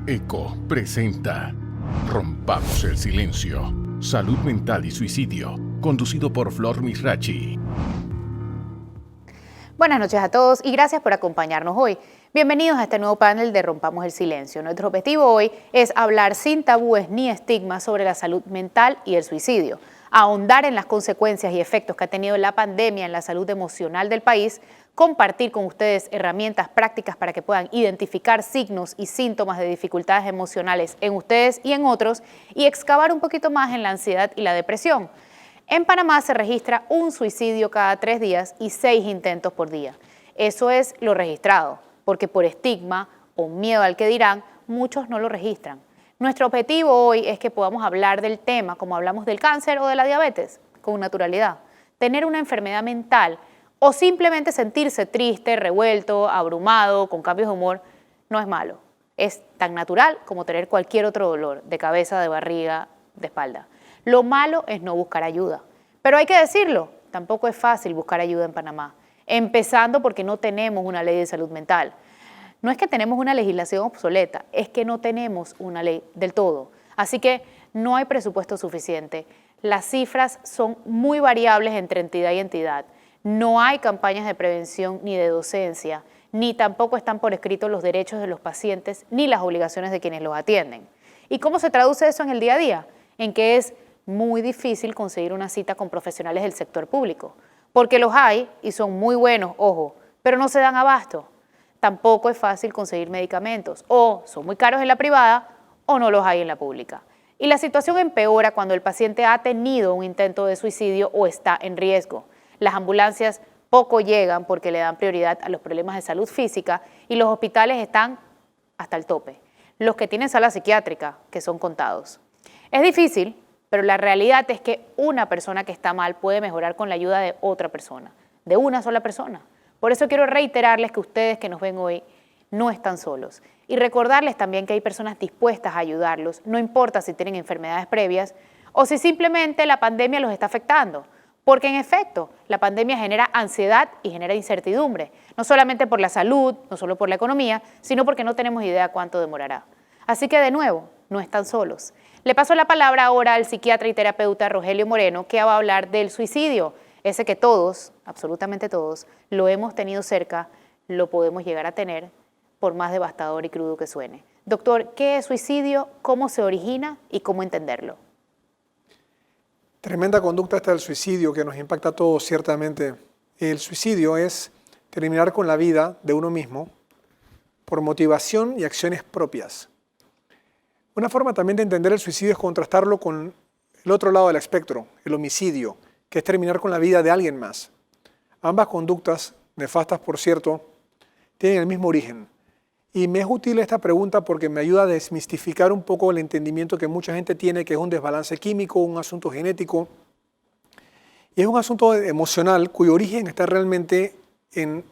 ECO presenta Rompamos el Silencio. Salud mental y suicidio. Conducido por Flor Misrachi. Buenas noches a todos y gracias por acompañarnos hoy. Bienvenidos a este nuevo panel de Rompamos el Silencio. Nuestro objetivo hoy es hablar sin tabúes ni estigmas sobre la salud mental y el suicidio, ahondar en las consecuencias y efectos que ha tenido la pandemia en la salud emocional del país, compartir con ustedes herramientas prácticas para que puedan identificar signos y síntomas de dificultades emocionales en ustedes y en otros y excavar un poquito más en la ansiedad y la depresión. En Panamá se registra un suicidio cada 3 días y 6 intentos por día. Eso es lo registrado, porque por estigma o miedo al que dirán, muchos no lo registran. Nuestro objetivo hoy es que podamos hablar del tema como hablamos del cáncer o de la diabetes, con naturalidad. Tener una enfermedad mental o simplemente sentirse triste, revuelto, abrumado, con cambios de humor, no es malo. Es tan natural como tener cualquier otro dolor de cabeza, de barriga, de espalda. Lo malo es no buscar ayuda. Pero hay que decirlo, tampoco es fácil buscar ayuda en Panamá, empezando porque no tenemos una ley de salud mental. No es que tenemos una legislación obsoleta, es que no tenemos una ley del todo. Así que no hay presupuesto suficiente. Las cifras son muy variables entre entidad y entidad. No hay campañas de prevención ni de docencia, ni tampoco están por escrito los derechos de los pacientes ni las obligaciones de quienes los atienden. ¿Y cómo se traduce eso en el día a día? En que es muy difícil conseguir una cita con profesionales del sector público, porque los hay y son muy buenos, ojo, pero no se dan abasto. Tampoco es fácil conseguir medicamentos, o son muy caros en la privada o no los hay en la pública. Y la situación empeora cuando el paciente ha tenido un intento de suicidio o está en riesgo. Las ambulancias poco llegan porque le dan prioridad a los problemas de salud física y los hospitales están hasta el tope. Los que tienen sala psiquiátrica, que son contados. Es difícil, pero la realidad es que una persona que está mal puede mejorar con la ayuda de otra persona, de una sola persona. Por eso quiero reiterarles que ustedes que nos ven hoy no están solos y recordarles también que hay personas dispuestas a ayudarlos, no importa si tienen enfermedades previas o si simplemente la pandemia los está afectando. Porque en efecto, la pandemia genera ansiedad y genera incertidumbre, no solamente por la salud, no solo por la economía, sino porque no tenemos idea cuánto demorará. Así que de nuevo, no están solos. Le paso la palabra ahora al psiquiatra y terapeuta Rogelio Moreno, que va a hablar del suicidio, ese que todos, absolutamente todos, lo hemos tenido cerca, lo podemos llegar a tener, por más devastador y crudo que suene. Doctor, ¿qué es suicidio? ¿Cómo se origina y cómo entenderlo? Tremenda conducta esta del suicidio que nos impacta a todos, ciertamente. El suicidio es terminar con la vida de uno mismo por motivación y acciones propias. Una forma también de entender el suicidio es contrastarlo con el otro lado del espectro, el homicidio, que es terminar con la vida de alguien más. Ambas conductas, nefastas por cierto, tienen el mismo origen. Y me es útil esta pregunta porque me ayuda a desmistificar un poco el entendimiento que mucha gente tiene que es un desbalance químico, un asunto genético. Y es un asunto emocional cuyo origen está realmente en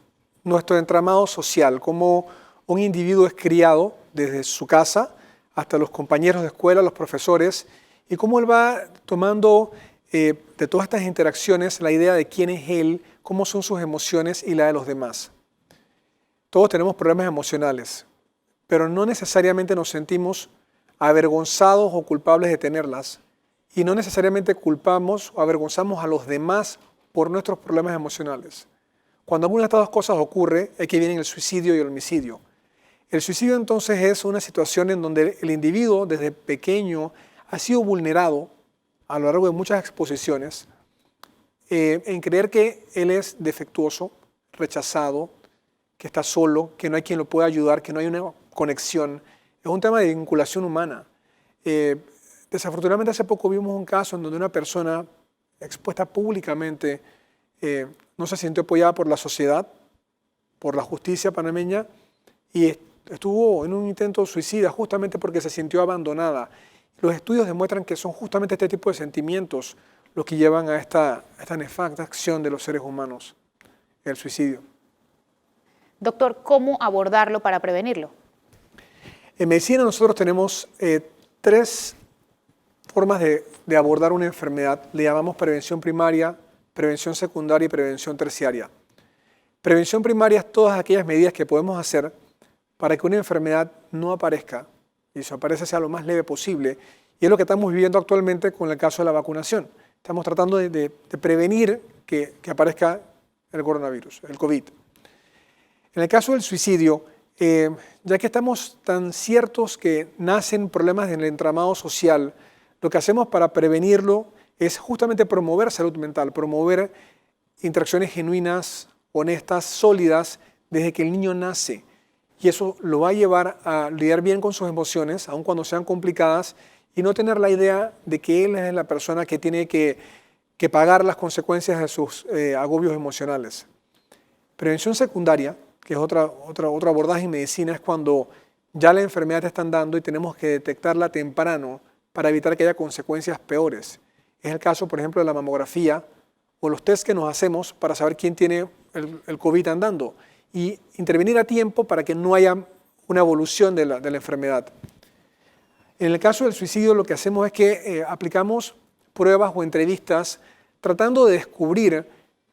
nuestro entramado social, como un individuo es criado desde su casa hasta los compañeros de escuela, los profesores, y cómo él va tomando de todas estas interacciones la idea de quién es él, cómo son sus emociones y la de los demás. Todos tenemos problemas emocionales, pero no necesariamente nos sentimos avergonzados o culpables de tenerlas, y no necesariamente culpamos o avergonzamos a los demás por nuestros problemas emocionales. Cuando alguna de estas dos cosas ocurre, es que vienen el suicidio y el homicidio. El suicidio entonces es una situación en donde el individuo desde pequeño ha sido vulnerado a lo largo de muchas exposiciones en creer que él es defectuoso, rechazado, que está solo, que no hay quien lo pueda ayudar, que no hay una conexión. Es un tema de vinculación humana. Desafortunadamente hace poco vimos un caso en donde una persona expuesta públicamente no se sintió apoyada por la sociedad, por la justicia panameña y estuvo en un intento suicida justamente porque se sintió abandonada. Los estudios demuestran que son justamente este tipo de sentimientos los que llevan a esta nefasta acción de los seres humanos, el suicidio. Doctor, ¿cómo abordarlo para prevenirlo? En medicina nosotros tenemos 3 formas de abordar una enfermedad. Le llamamos prevención primaria, prevención secundaria y prevención terciaria. Prevención primaria es todas aquellas medidas que podemos hacer para que una enfermedad no aparezca y desaparece sea lo más leve posible. Y es lo que estamos viviendo actualmente con el caso de la vacunación. Estamos tratando de prevenir que aparezca el coronavirus, el COVID. En el caso del suicidio, ya que estamos tan ciertos que nacen problemas en el entramado social, lo que hacemos para prevenirlo es justamente promover salud mental, promover interacciones genuinas, honestas, sólidas, desde que el niño nace. Y eso lo va a llevar a lidiar bien con sus emociones, aun cuando sean complicadas, y no tener la idea de que él es la persona que tiene que pagar las consecuencias de sus agobios emocionales. Prevención secundaria, que es otro abordaje en medicina, es cuando ya la enfermedad te están dando y tenemos que detectarla temprano para evitar que haya consecuencias peores. Es el caso, por ejemplo, de la mamografía o los test que nos hacemos para saber quién tiene el COVID andando y intervenir a tiempo para que no haya una evolución de la enfermedad. En el caso del suicidio, lo que hacemos es que aplicamos pruebas o entrevistas tratando de descubrir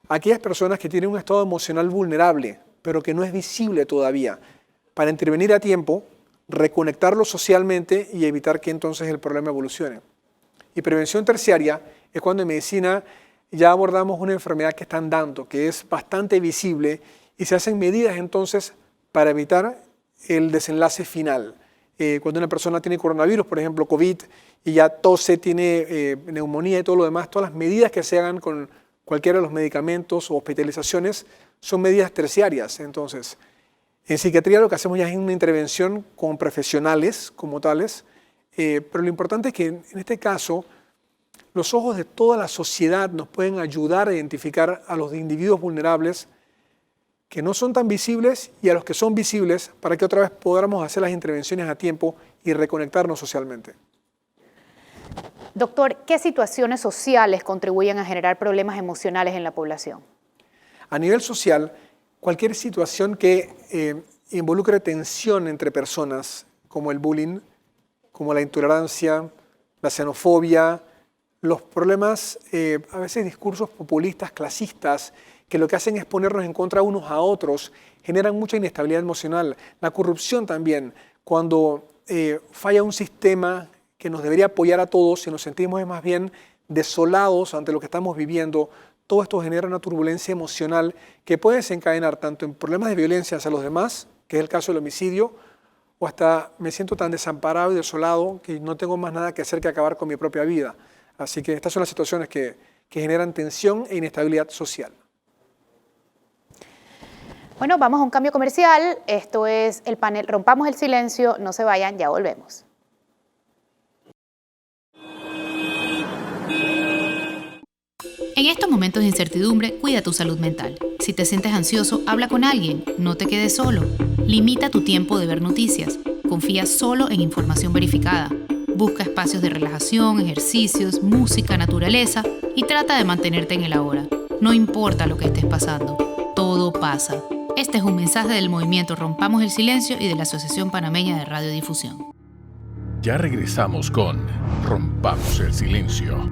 a aquellas personas que tienen un estado emocional vulnerable, pero que no es visible todavía, para intervenir a tiempo, reconectarlos socialmente y evitar que entonces el problema evolucione. Y prevención terciaria es cuando en medicina ya abordamos una enfermedad que está andando, que es bastante visible y se hacen medidas entonces para evitar el desenlace final. Cuando una persona tiene coronavirus, por ejemplo, COVID, y ya tose, tiene neumonía y todo lo demás, todas las medidas que se hagan con cualquiera de los medicamentos o hospitalizaciones son medidas terciarias. Entonces, en psiquiatría lo que hacemos ya es una intervención con profesionales como tales, pero lo importante es que en este caso los ojos de toda la sociedad nos pueden ayudar a identificar a los individuos vulnerables que no son tan visibles y a los que son visibles para que otra vez podamos hacer las intervenciones a tiempo y reconectarnos socialmente. Doctor, ¿qué situaciones sociales contribuyen a generar problemas emocionales en la población? A nivel social, cualquier situación que involucre tensión entre personas, como el bullying, como la intolerancia, la xenofobia, los problemas, a veces discursos populistas, clasistas, que lo que hacen es ponernos en contra unos a otros, generan mucha inestabilidad emocional. La corrupción también, cuando falla un sistema que nos debería apoyar a todos y nos sentimos más bien desolados ante lo que estamos viviendo, todo esto genera una turbulencia emocional que puede desencadenar tanto en problemas de violencia hacia los demás, que es el caso del homicidio, o hasta me siento tan desamparado y desolado que no tengo más nada que hacer que acabar con mi propia vida. Así que estas son las situaciones que generan tensión e inestabilidad social. Bueno, vamos a un cambio comercial. Esto es el panel Rompamos el Silencio. No se vayan, ya volvemos. En estos momentos de incertidumbre, cuida tu salud mental. Si te sientes ansioso, habla con alguien. No te quedes solo. Limita tu tiempo de ver noticias. Confía solo en información verificada. Busca espacios de relajación, ejercicios, música, naturaleza y trata de mantenerte en el ahora. No importa lo que estés pasando. Todo pasa. Este es un mensaje del movimiento Rompamos el Silencio y de la Asociación Panameña de Radiodifusión. Ya regresamos con Rompamos el Silencio.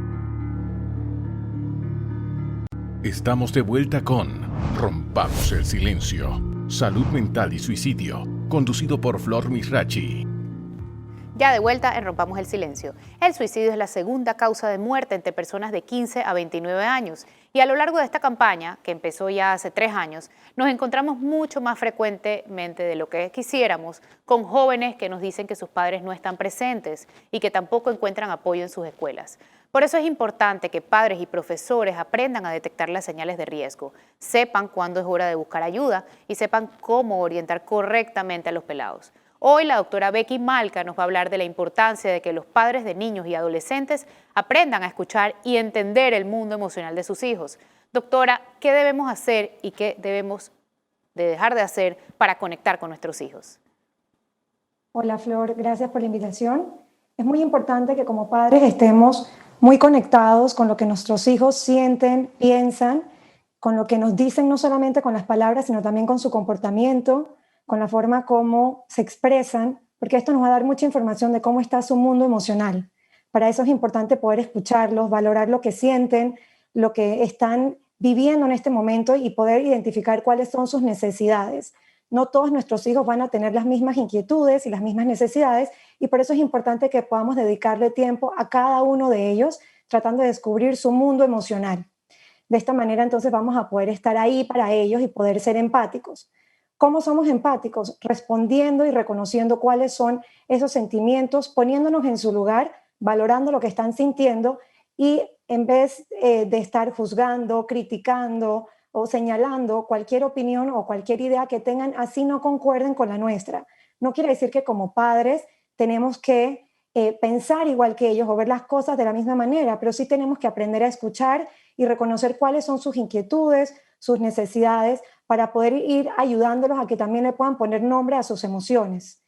Estamos de vuelta con Rompamos el Silencio. Salud mental y suicidio. Conducido por Flor Misrachi. Ya de vuelta en Rompamos el Silencio. El suicidio es la segunda causa de muerte entre personas de 15 a 29 años. Y a lo largo de esta campaña, que empezó ya hace 3 años, nos encontramos mucho más frecuentemente de lo que quisiéramos con jóvenes que nos dicen que sus padres no están presentes y que tampoco encuentran apoyo en sus escuelas. Por eso es importante que padres y profesores aprendan a detectar las señales de riesgo, sepan cuándo es hora de buscar ayuda y sepan cómo orientar correctamente a los pelados. Hoy la doctora Becky Malca nos va a hablar de la importancia de que los padres de niños y adolescentes aprendan a escuchar y entender el mundo emocional de sus hijos. Doctora, ¿qué debemos hacer y qué debemos de dejar de hacer para conectar con nuestros hijos? Hola Flor, gracias por la invitación. Es muy importante que como padres estemos muy conectados con lo que nuestros hijos sienten, piensan, con lo que nos dicen no solamente con las palabras, sino también con su comportamiento, con la forma como se expresan, porque esto nos va a dar mucha información de cómo está su mundo emocional. Para eso es importante poder escucharlos, valorar lo que sienten, lo que están viviendo en este momento y poder identificar cuáles son sus necesidades. No todos nuestros hijos van a tener las mismas inquietudes y las mismas necesidades y por eso es importante que podamos dedicarle tiempo a cada uno de ellos, tratando de descubrir su mundo emocional. De esta manera entonces vamos a poder estar ahí para ellos y poder ser empáticos. ¿Cómo somos empáticos? Respondiendo y reconociendo cuáles son esos sentimientos, poniéndonos en su lugar, valorando lo que están sintiendo y en vez de estar juzgando, criticando o señalando cualquier opinión o cualquier idea que tengan, así no concuerden con la nuestra. No quiere decir que como padres tenemos que pensar igual que ellos o ver las cosas de la misma manera, pero sí tenemos que aprender a escuchar y reconocer cuáles son sus inquietudes, sus necesidades, para poder ir ayudándolos a que también le puedan poner nombre a sus emociones.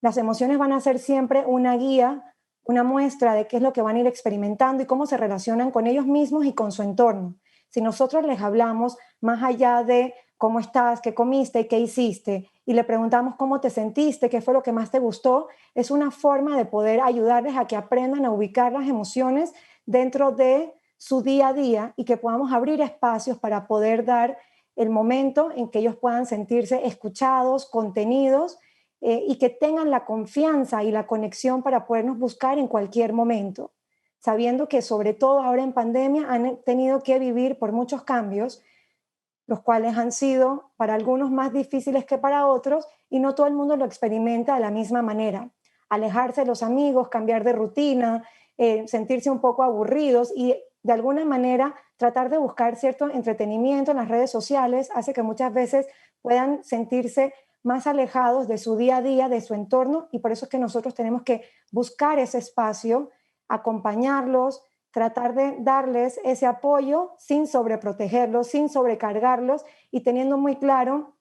Las emociones van a ser siempre una guía, una muestra de qué es lo que van a ir experimentando y cómo se relacionan con ellos mismos y con su entorno. Si nosotros les hablamos más allá de cómo estás, qué comiste, qué hiciste, y le preguntamos cómo te sentiste, qué fue lo que más te gustó, es una forma de poder ayudarles a que aprendan a ubicar las emociones dentro de su día a día y que podamos abrir espacios para poder dar el momento en que ellos puedan sentirse escuchados, contenidos y que tengan la confianza y la conexión para podernos buscar en cualquier momento, sabiendo que sobre todo ahora en pandemia han tenido que vivir por muchos cambios, los cuales han sido para algunos más difíciles que para otros y no todo el mundo lo experimenta de la misma manera. Alejarse de los amigos, cambiar de rutina, sentirse un poco aburridos y de alguna manera tratar de buscar cierto entretenimiento en las redes sociales hace que muchas veces puedan sentirse más alejados de su día a día, de su entorno, y por eso es que nosotros tenemos que buscar ese espacio, acompañarlos, tratar de darles ese apoyo sin sobreprotegerlos, sin sobrecargarlos y teniendo muy claro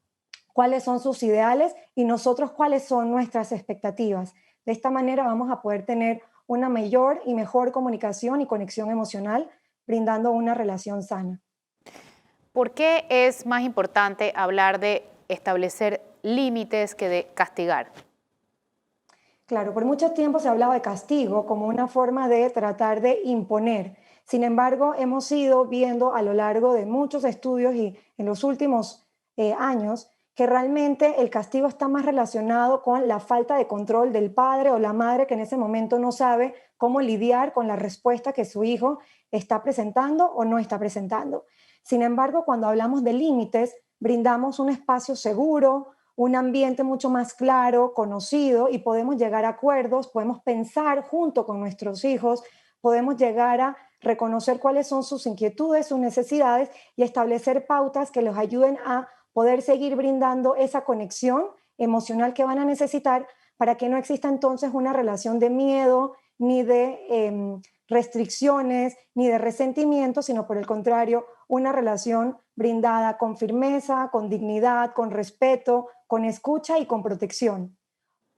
cuáles son sus ideales y nosotros cuáles son nuestras expectativas. De esta manera vamos a poder tener una mayor y mejor comunicación y conexión emocional, brindando una relación sana. ¿Por qué es más importante hablar de establecer límites que de castigar? Claro, por mucho tiempo se ha hablado de castigo como una forma de tratar de imponer. Sin embargo, hemos ido viendo a lo largo de muchos estudios y en los últimos años que realmente el castigo está más relacionado con la falta de control del padre o la madre que en ese momento no sabe cómo lidiar con la respuesta que su hijo está presentando o no está presentando. Sin embargo, cuando hablamos de límites, brindamos un espacio seguro, un ambiente mucho más claro, conocido y podemos llegar a acuerdos, podemos pensar junto con nuestros hijos, podemos llegar a reconocer cuáles son sus inquietudes, sus necesidades y establecer pautas que los ayuden a poder seguir brindando esa conexión emocional que van a necesitar para que no exista entonces una relación de miedo, ni de restricciones, ni de resentimiento, sino por el contrario, una relación brindada con firmeza, con dignidad, con respeto, con escucha y con protección.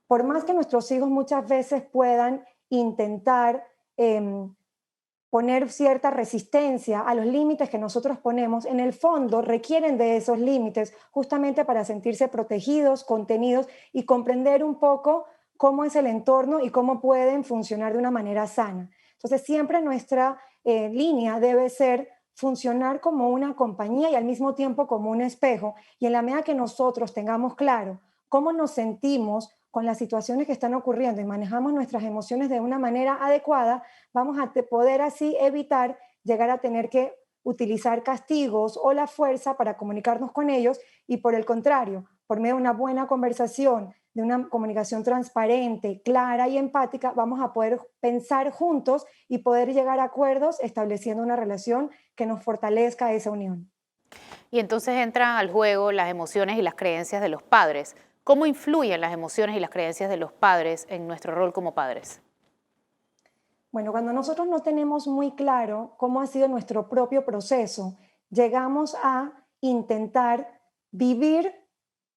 Por más que nuestros hijos muchas veces puedan intentar poner cierta resistencia a los límites que nosotros ponemos, en el fondo requieren de esos límites justamente para sentirse protegidos, contenidos y comprender un poco cómo es el entorno y cómo pueden funcionar de una manera sana. Entonces siempre nuestra línea debe ser funcionar como una compañía y al mismo tiempo como un espejo, y en la medida que nosotros tengamos claro cómo nos sentimos con las situaciones que están ocurriendo y manejamos nuestras emociones de una manera adecuada, vamos a poder así evitar llegar a tener que utilizar castigos o la fuerza para comunicarnos con ellos y por el contrario, por medio de una buena conversación, de una comunicación transparente, clara y empática, vamos a poder pensar juntos y poder llegar a acuerdos estableciendo una relación que nos fortalezca esa unión. Y entonces entran al juego las emociones y las creencias de los padres. ¿Cómo influyen las emociones y las creencias de los padres en nuestro rol como padres? Bueno, cuando nosotros no tenemos muy claro cómo ha sido nuestro propio proceso, llegamos a intentar vivir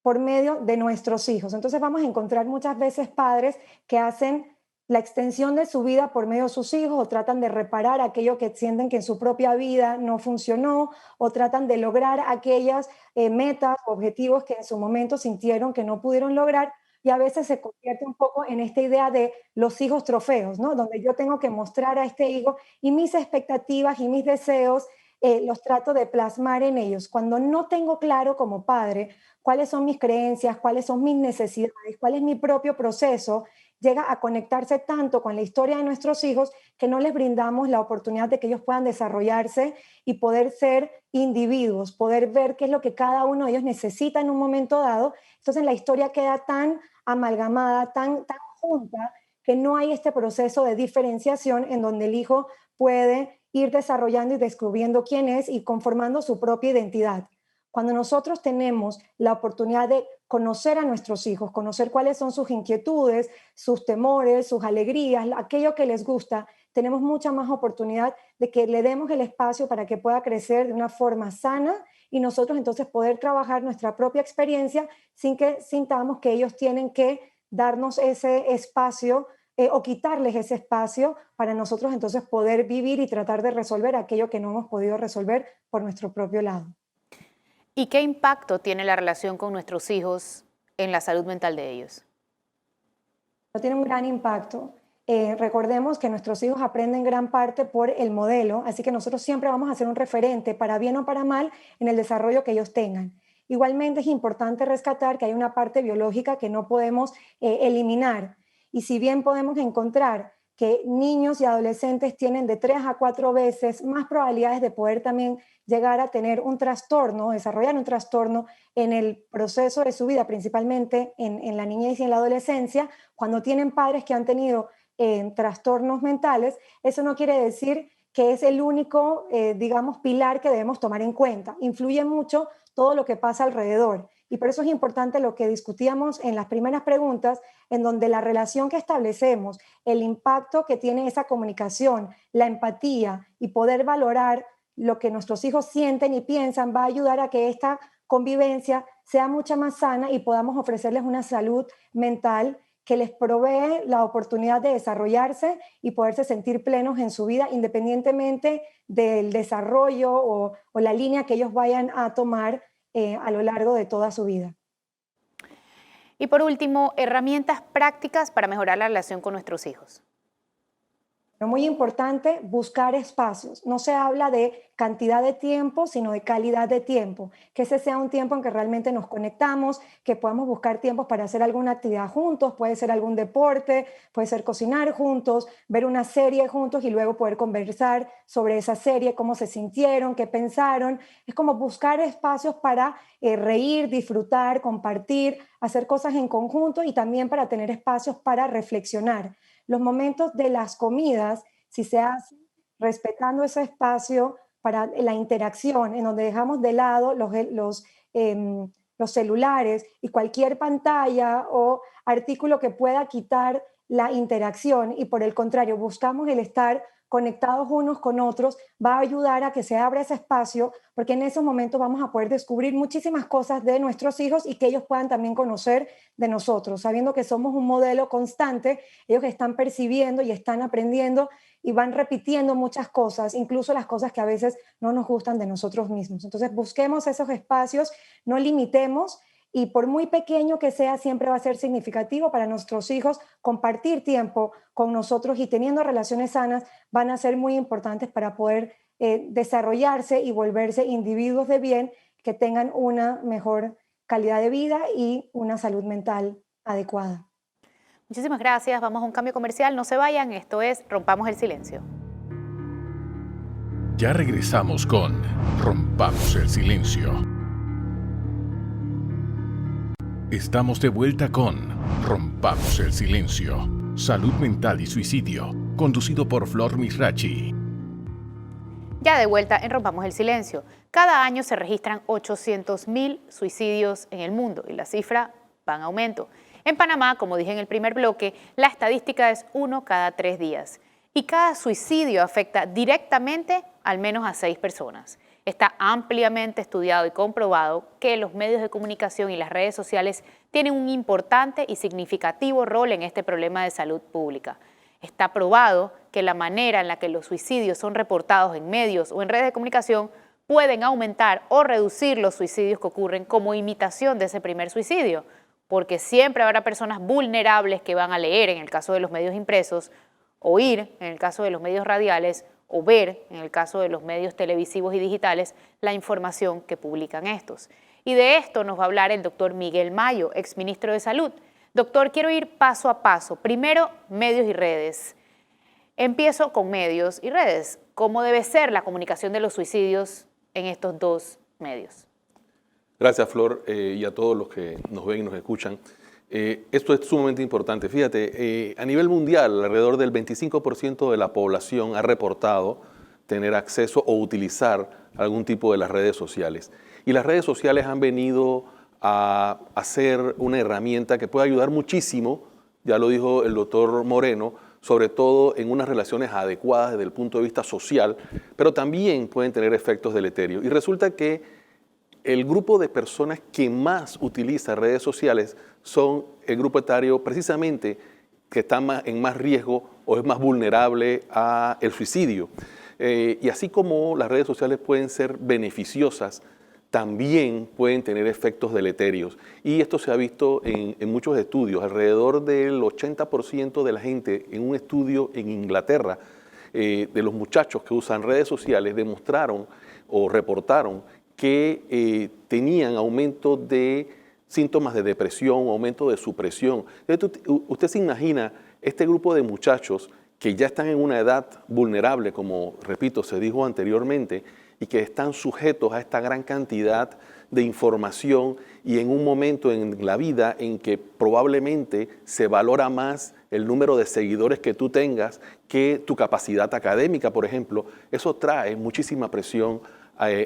por medio de nuestros hijos. Entonces vamos a encontrar muchas veces padres que hacen la extensión de su vida por medio de sus hijos o tratan de reparar aquello que sienten que en su propia vida no funcionó o tratan de lograr aquellas metas o objetivos que en su momento sintieron que no pudieron lograr y a veces se convierte un poco en esta idea de los hijos trofeos, ¿no? Donde yo tengo que mostrar a este hijo y mis expectativas y mis deseos los trato de plasmar en ellos. Cuando no tengo claro como padre cuáles son mis creencias, cuáles son mis necesidades, cuál es mi propio proceso, llega a conectarse tanto con la historia de nuestros hijos que no les brindamos la oportunidad de que ellos puedan desarrollarse y poder ser individuos, poder ver qué es lo que cada uno de ellos necesita en un momento dado. Entonces la historia queda tan amalgamada, tan junta, que no hay este proceso de diferenciación en donde el hijo puede ir desarrollando y descubriendo quién es y conformando su propia identidad. Cuando nosotros tenemos la oportunidad de conocer a nuestros hijos, conocer cuáles son sus inquietudes, sus temores, sus alegrías, aquello que les gusta, tenemos mucha más oportunidad de que le demos el espacio para que pueda crecer de una forma sana y nosotros entonces poder trabajar nuestra propia experiencia sin que sintamos que ellos tienen que darnos ese espacio o quitarles ese espacio para nosotros entonces poder vivir y tratar de resolver aquello que no hemos podido resolver por nuestro propio lado. ¿Y qué impacto tiene la relación con nuestros hijos en la salud mental de ellos? Tiene un gran impacto. Recordemos que nuestros hijos aprenden gran parte por el modelo, así que nosotros siempre vamos a ser un referente, para bien o para mal, en el desarrollo que ellos tengan. Igualmente es importante rescatar que hay una parte biológica que no podemos eliminar. Y si bien podemos encontrar que niños y adolescentes tienen de 3 a 4 veces más probabilidades de poder también llegar a tener un trastorno, desarrollar un trastorno en el proceso de su vida, principalmente en la niñez y en la adolescencia, cuando tienen padres que han tenido trastornos mentales, eso no quiere decir que es el único, digamos, pilar que debemos tomar en cuenta. Influye mucho todo lo que pasa alrededor. Y por eso es importante lo que discutíamos en las primeras preguntas, en donde la relación que establecemos, el impacto que tiene esa comunicación, la empatía y poder valorar lo que nuestros hijos sienten y piensan, va a ayudar a que esta convivencia sea mucho más sana y podamos ofrecerles una salud mental que les provee la oportunidad de desarrollarse y poderse sentir plenos en su vida, independientemente del desarrollo o la línea que ellos vayan a tomar a lo largo de toda su vida. Y por último, herramientas prácticas para mejorar la relación con nuestros hijos. Pero muy importante, buscar espacios. No se habla de cantidad de tiempo, sino de calidad de tiempo. Que ese sea un tiempo en que realmente nos conectamos, que podamos buscar tiempos para hacer alguna actividad juntos, puede ser algún deporte, puede ser cocinar juntos, ver una serie juntos y luego poder conversar sobre esa serie, cómo se sintieron, qué pensaron. Es como buscar espacios para reír, disfrutar, compartir, hacer cosas en conjunto y también para tener espacios para reflexionar. Los momentos de las comidas, si se hace respetando ese espacio para la interacción, en donde dejamos de lado los celulares y cualquier pantalla o artículo que pueda quitar la interacción y por el contrario buscamos el estar conectados unos con otros, va a ayudar a que se abra ese espacio, porque en esos momentos vamos a poder descubrir muchísimas cosas de nuestros hijos y que ellos puedan también conocer de nosotros, sabiendo que somos un modelo constante, ellos están percibiendo y están aprendiendo y van repitiendo muchas cosas, incluso las cosas que a veces no nos gustan de nosotros mismos. Entonces busquemos esos espacios, no limitemos, y por muy pequeño que sea, siempre va a ser significativo para nuestros hijos. Compartir tiempo con nosotros y teniendo relaciones sanas van a ser muy importantes para poder desarrollarse y volverse individuos de bien que tengan una mejor calidad de vida y una salud mental adecuada. Muchísimas gracias. Vamos a un cambio comercial. No se vayan. Esto es Rompamos el Silencio. Ya regresamos con Rompamos el Silencio. Estamos de vuelta con Rompamos el Silencio. Salud mental y suicidio. Conducido por Flor Misrachi. Ya de vuelta en Rompamos el Silencio. Cada año se registran 800.000 suicidios en el mundo y la cifra va en aumento. En Panamá, como dije en el primer bloque, la estadística es 1 cada 3 días. Y cada suicidio afecta directamente al menos a 6 personas. Está ampliamente estudiado y comprobado que los medios de comunicación y las redes sociales tienen un importante y significativo rol en este problema de salud pública. Está probado que la manera en la que los suicidios son reportados en medios o en redes de comunicación pueden aumentar o reducir los suicidios que ocurren como imitación de ese primer suicidio, porque siempre habrá personas vulnerables que van a leer, en el caso de los medios impresos, oír, en el caso de los medios radiales, o ver, en el caso de los medios televisivos y digitales, la información que publican estos. Y de esto nos va a hablar el doctor Miguel Mayo, exministro de Salud. Doctor, quiero ir paso a paso. Primero, medios y redes. Empiezo con medios y redes. ¿Cómo debe ser la comunicación de los suicidios en estos dos medios? Gracias, Flor, y a todos los que nos ven y nos escuchan. Esto es sumamente importante. Fíjate, a nivel mundial, alrededor del 25% de la población ha reportado tener acceso o utilizar algún tipo de las redes sociales. Y las redes sociales han venido a ser una herramienta que puede ayudar muchísimo, ya lo dijo el doctor Moreno, sobre todo en unas relaciones adecuadas desde el punto de vista social, pero también pueden tener efectos deleterios. Y resulta que el grupo de personas que más utiliza redes sociales son el grupo etario precisamente que está en más riesgo o es más vulnerable al suicidio. Y así como las redes sociales pueden ser beneficiosas, también pueden tener efectos deleterios. Y esto se ha visto en muchos estudios. Alrededor del 80% de la gente en un estudio en Inglaterra, de los muchachos que usan redes sociales, demostraron o reportaron que tenían aumento de síntomas de depresión, aumento de supresión. Entonces, usted se imagina este grupo de muchachos que ya están en una edad vulnerable, como, repito, se dijo anteriormente, y que están sujetos a esta gran cantidad de información y en un momento en la vida en que probablemente se valora más el número de seguidores que tú tengas que tu capacidad académica, por ejemplo, eso trae muchísima presión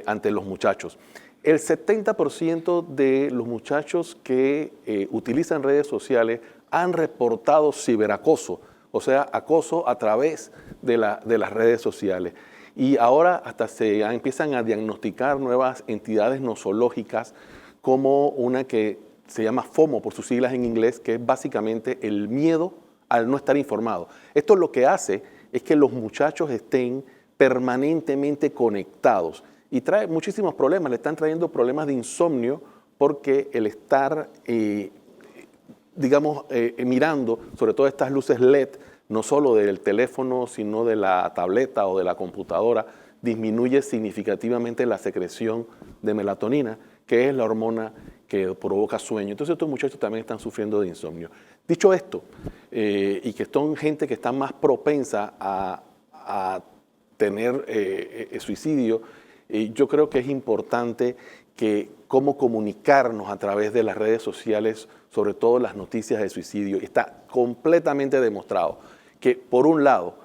ante los muchachos. El 70% de los muchachos que utilizan redes sociales han reportado ciberacoso, o sea, acoso a través de las redes sociales. Y ahora hasta empiezan a diagnosticar nuevas entidades nosológicas como una que se llama FOMO por sus siglas en inglés, que es básicamente el miedo al no estar informado. Esto lo que hace es que los muchachos estén permanentemente conectados y trae muchísimos problemas. Le están trayendo problemas de insomnio porque el estar, mirando sobre todo estas luces LED, no solo del teléfono, sino de la tableta o de la computadora, disminuye significativamente la secreción de melatonina, que es la hormona que provoca sueño. Entonces estos muchachos también están sufriendo de insomnio. Dicho esto, y que son gente que está más propensa a tener suicidio, yo creo que es importante que cómo comunicarnos a través de las redes sociales, sobre todo las noticias de suicidio. Está completamente demostrado que, por un lado,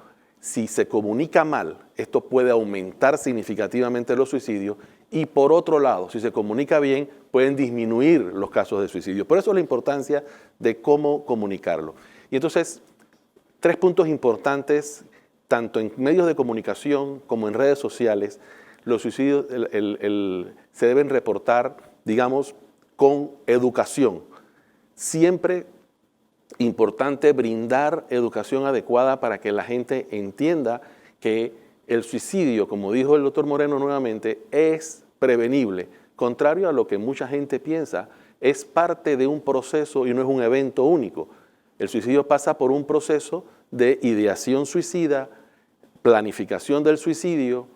si se comunica mal, esto puede aumentar significativamente los suicidios, y por otro lado, si se comunica bien, pueden disminuir los casos de suicidio. Por eso la importancia de cómo comunicarlo. Y entonces, 3 puntos importantes, tanto en medios de comunicación como en redes sociales. Los suicidios se deben reportar, digamos, con educación. Siempre importante brindar educación adecuada para que la gente entienda que el suicidio, como dijo el doctor Moreno nuevamente, es prevenible. Contrario a lo que mucha gente piensa, es parte de un proceso y no es un evento único. El suicidio pasa por un proceso de ideación suicida, planificación del suicidio,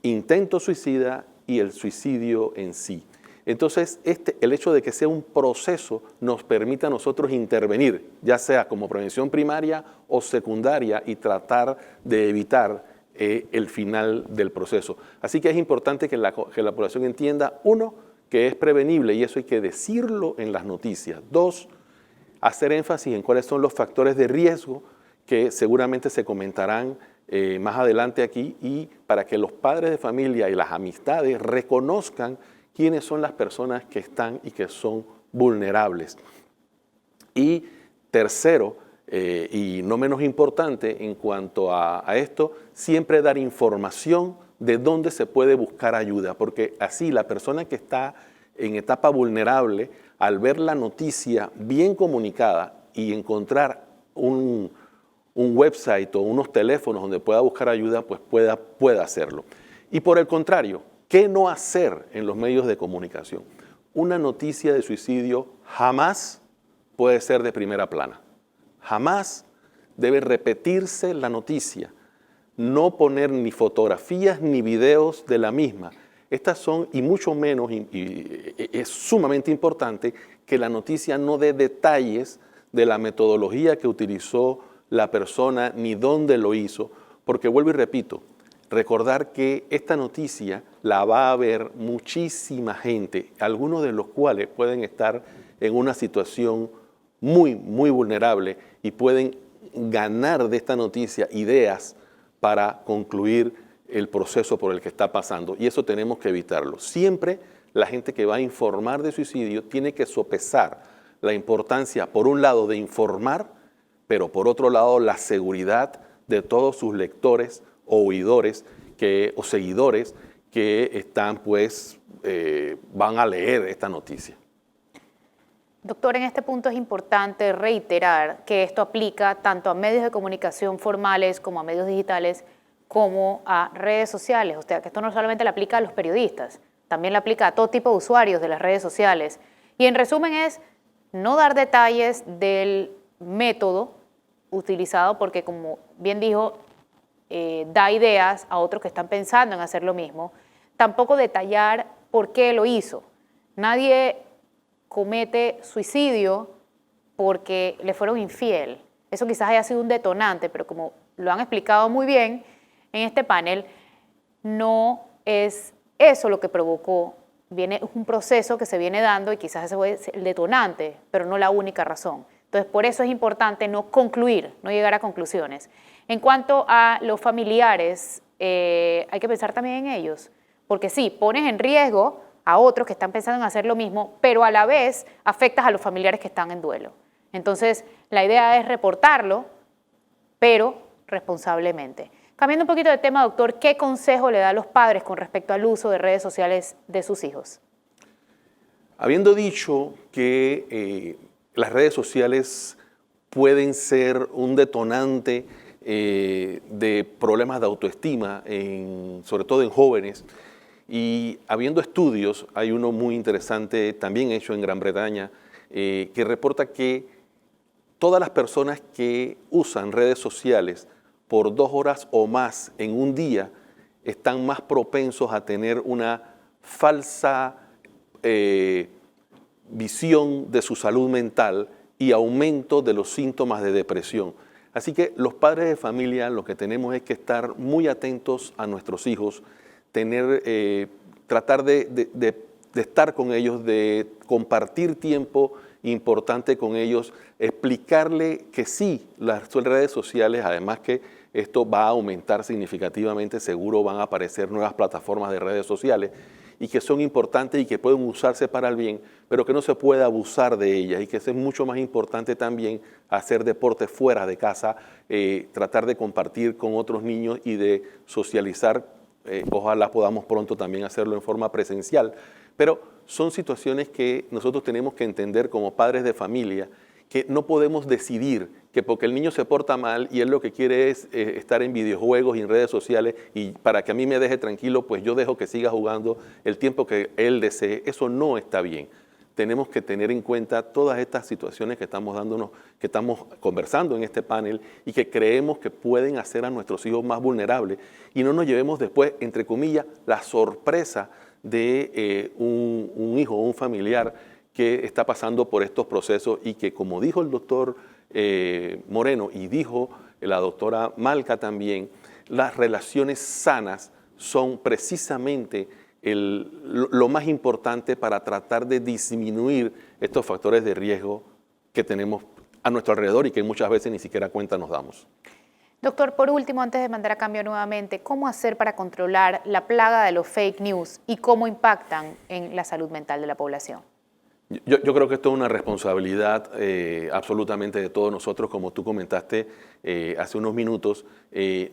intento suicida y el suicidio en sí. Entonces, el hecho de que sea un proceso nos permite a nosotros intervenir, ya sea como prevención primaria o secundaria, y tratar de evitar el final del proceso. Así que es importante que la población entienda, 1, que es prevenible, y eso hay que decirlo en las noticias. 2, hacer énfasis en cuáles son los factores de riesgo que seguramente se comentarán más adelante aquí, y para que los padres de familia y las amistades reconozcan quiénes son las personas que están y que son vulnerables. Y tercero, y no menos importante en cuanto a esto, siempre dar información de dónde se puede buscar ayuda, porque así la persona que está en etapa vulnerable, al ver la noticia bien comunicada y encontrar un website o unos teléfonos donde pueda buscar ayuda, pues pueda hacerlo. Y por el contrario, ¿qué no hacer en los medios de comunicación? Una noticia de suicidio jamás puede ser de primera plana. Jamás debe repetirse la noticia. No poner ni fotografías ni videos de la misma. Estas son, y mucho menos, y es sumamente importante que la noticia no dé detalles de la metodología que utilizó la persona ni dónde lo hizo, porque vuelvo y repito, recordar que esta noticia la va a ver muchísima gente, algunos de los cuales pueden estar en una situación muy, muy vulnerable y pueden ganar de esta noticia ideas para concluir el proceso por el que está pasando. Y eso tenemos que evitarlo. Siempre la gente que va a informar de suicidio tiene que sopesar la importancia, por un lado, de informar, pero por otro lado, la seguridad de todos sus lectores o oidores o seguidores que están, pues, van a leer esta noticia. Doctor, en este punto es importante reiterar que esto aplica tanto a medios de comunicación formales como a medios digitales, como a redes sociales. O sea, que esto no solamente le aplica a los periodistas, también le aplica a todo tipo de usuarios de las redes sociales. Y en resumen es no dar detalles del método utilizado porque, como bien dijo, da ideas a otros que están pensando en hacer lo mismo. Tampoco detallar por qué lo hizo. Nadie comete suicidio porque le fueron infiel. Eso quizás haya sido un detonante, pero como lo han explicado muy bien en este panel, no es eso lo que provocó. Es un proceso que se viene dando y quizás ese fue el detonante, pero no la única razón. Entonces, por eso es importante no concluir, no llegar a conclusiones. En cuanto a los familiares, hay que pensar también en ellos, porque sí, pones en riesgo a otros que están pensando en hacer lo mismo, pero a la vez afectas a los familiares que están en duelo. Entonces, la idea es reportarlo, pero responsablemente. Cambiando un poquito de tema, doctor, ¿qué consejo le da a los padres con respecto al uso de redes sociales de sus hijos? Habiendo dicho que las redes sociales pueden ser un detonante de problemas de autoestima, sobre todo en jóvenes, y habiendo estudios, hay uno muy interesante también hecho en Gran Bretaña, que reporta que todas las personas que usan redes sociales por 2 horas o más en un día están más propensos a tener una falsa visión de su salud mental y aumento de los síntomas de depresión. Así que los padres de familia lo que tenemos es que estar muy atentos a nuestros hijos, tratar de estar con ellos, de compartir tiempo importante con ellos, explicarle que sí, las redes sociales, además que esto va a aumentar significativamente, seguro van a aparecer nuevas plataformas de redes sociales y que son importantes y que pueden usarse para el bien, pero que no se puede abusar de ellas y que es mucho más importante también hacer deporte fuera de casa, tratar de compartir con otros niños y de socializar. Ojalá podamos pronto también hacerlo en forma presencial, pero son situaciones que nosotros tenemos que entender como padres de familia, que no podemos decidir que porque el niño se porta mal y él lo que quiere es estar en videojuegos y en redes sociales y para que a mí me deje tranquilo, pues yo dejo que siga jugando el tiempo que él desee. Eso no está bien. Tenemos que tener en cuenta todas estas situaciones que estamos conversando en este panel y que creemos que pueden hacer a nuestros hijos más vulnerables y no nos llevemos después, entre comillas, la sorpresa de un hijo o un familiar que está pasando por estos procesos y que, como dijo el doctor Moreno y dijo la doctora Malca también, las relaciones sanas son precisamente lo más importante para tratar de disminuir estos factores de riesgo que tenemos a nuestro alrededor y que muchas veces ni siquiera cuenta nos damos. Doctor, por último, antes de mandar a cambio nuevamente, ¿cómo hacer para controlar la plaga de los fake news y cómo impactan en la salud mental de la población? Yo creo que esto es una responsabilidad absolutamente de todos nosotros, como tú comentaste hace unos minutos,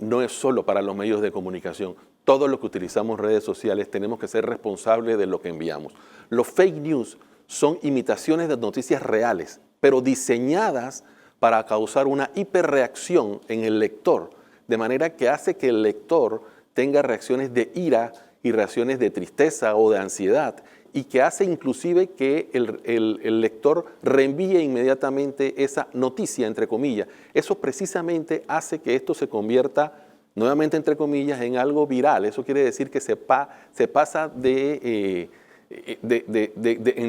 no es solo para los medios de comunicación. Todos los que utilizamos redes sociales tenemos que ser responsables de lo que enviamos. Los fake news son imitaciones de noticias reales, pero diseñadas para causar una hiperreacción en el lector, de manera que hace que el lector tenga reacciones de ira y reacciones de tristeza o de ansiedad, y que hace inclusive que el lector reenvíe inmediatamente esa noticia, entre comillas. Eso precisamente hace que esto se convierta nuevamente entre comillas, en algo viral. Eso quiere decir que se pasa en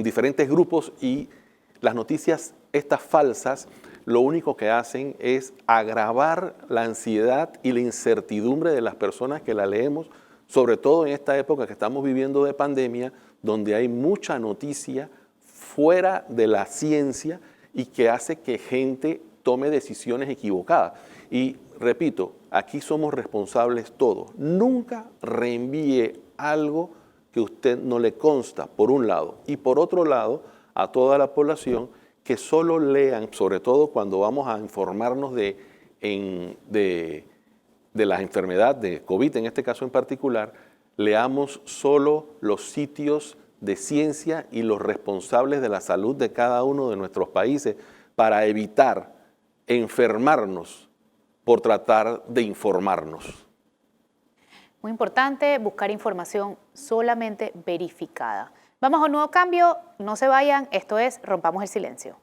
diferentes grupos, y las noticias estas falsas lo único que hacen es agravar la ansiedad y la incertidumbre de las personas que la leemos, sobre todo en esta época que estamos viviendo de pandemia, donde hay mucha noticia fuera de la ciencia y que hace que gente tome decisiones equivocadas. Y repito, aquí somos responsables todos. Nunca reenvíe algo que a usted no le consta, por un lado. Y por otro lado, a toda la población, que solo lean, sobre todo cuando vamos a informarnos de la enfermedad de COVID, en este caso en particular, leamos solo los sitios de ciencia y los responsables de la salud de cada uno de nuestros países, para evitar enfermarnos por tratar de informarnos. Muy importante buscar información solamente verificada. Vamos a un nuevo cambio, no se vayan, esto es Rompamos el Silencio.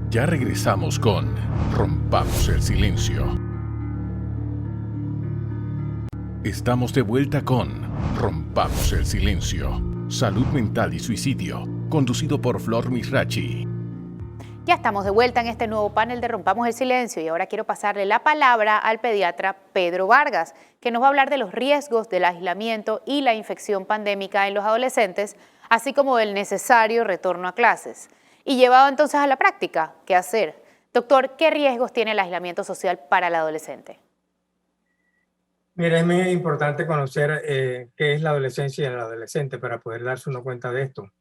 Ya regresamos con Rompamos el Silencio. Estamos de vuelta con Rompamos el Silencio. Salud mental y suicidio. Conducido por Flor Misrachi. Ya estamos de vuelta en este nuevo panel de Rompamos el Silencio y ahora quiero pasarle la palabra al pediatra Pedro Vargas, que nos va a hablar de los riesgos del aislamiento y la infección pandémica en los adolescentes, así como del necesario retorno a clases. Y llevado entonces a la práctica, ¿qué hacer? Doctor, ¿qué riesgos tiene el aislamiento social para el adolescente? Mira, es muy importante conocer qué es la adolescencia y el adolescente para poder darse uno cuenta de esto.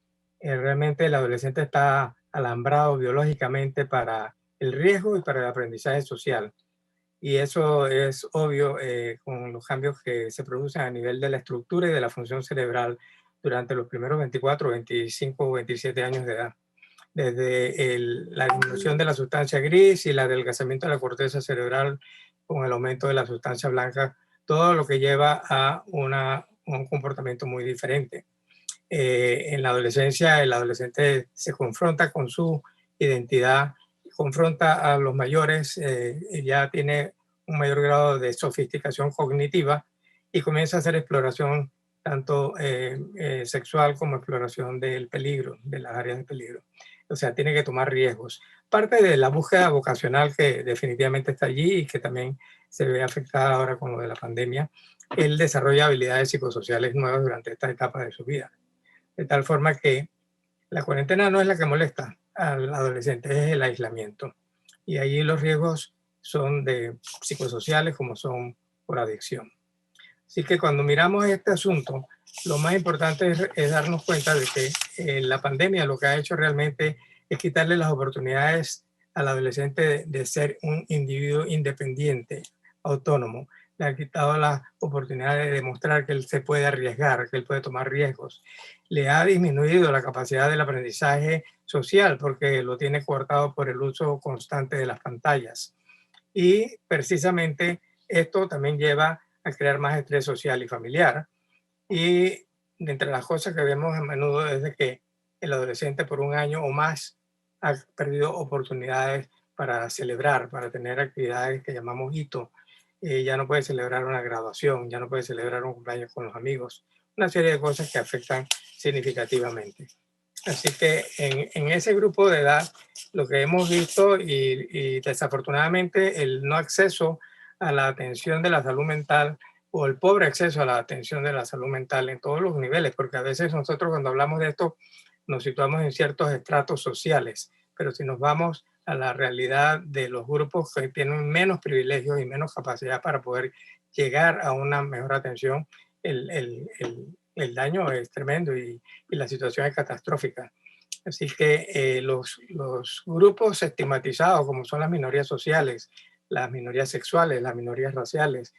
Realmente el adolescente está alambrado biológicamente para el riesgo y para el aprendizaje social. Y eso es obvio con los cambios que se producen a nivel de la estructura y de la función cerebral durante los primeros 24, 25 o 27 años de edad. Desde la disminución de la sustancia gris y el adelgazamiento de la corteza cerebral con el aumento de la sustancia blanca, todo lo que lleva a un comportamiento muy diferente. En la adolescencia, el adolescente se confronta con su identidad, confronta a los mayores, ya tiene un mayor grado de sofisticación cognitiva y comienza a hacer exploración tanto sexual como exploración del peligro, de las áreas de peligro. O sea, tiene que tomar riesgos. Parte de la búsqueda vocacional que definitivamente está allí y que también se ve afectada ahora con lo de la pandemia, él desarrolla habilidades psicosociales nuevas durante esta etapa de su vida. De tal forma que la cuarentena no es la que molesta al adolescente, es el aislamiento. Y allí los riesgos son de psicosociales como son por adicción. Así que cuando miramos este asunto, lo más importante es darnos cuenta de que la pandemia lo que ha hecho realmente es quitarle las oportunidades al adolescente de ser un individuo independiente, autónomo. Le ha quitado la oportunidad de demostrar que él se puede arriesgar, que él puede tomar riesgos. Le ha disminuido la capacidad del aprendizaje social porque lo tiene coartado por el uso constante de las pantallas. Y precisamente esto también lleva a crear más estrés social y familiar. Y entre las cosas que vemos a menudo es de que el adolescente por un año o más ha perdido oportunidades para celebrar, para tener actividades que llamamos hito. Ya no puede celebrar una graduación, ya no puede celebrar un cumpleaños con los amigos, una serie de cosas que afectan significativamente. Así que en ese grupo de edad lo que hemos visto y desafortunadamente el no acceso a la atención de la salud mental o el pobre acceso a la atención de la salud mental en todos los niveles, porque a veces nosotros cuando hablamos de esto nos situamos en ciertos estratos sociales, pero si nos vamos a la realidad de los grupos que tienen menos privilegios y menos capacidad para poder llegar a una mejor atención, el daño es tremendo y la situación es catastrófica. Así que los grupos estigmatizados, como son las minorías sociales, las minorías sexuales, las minorías raciales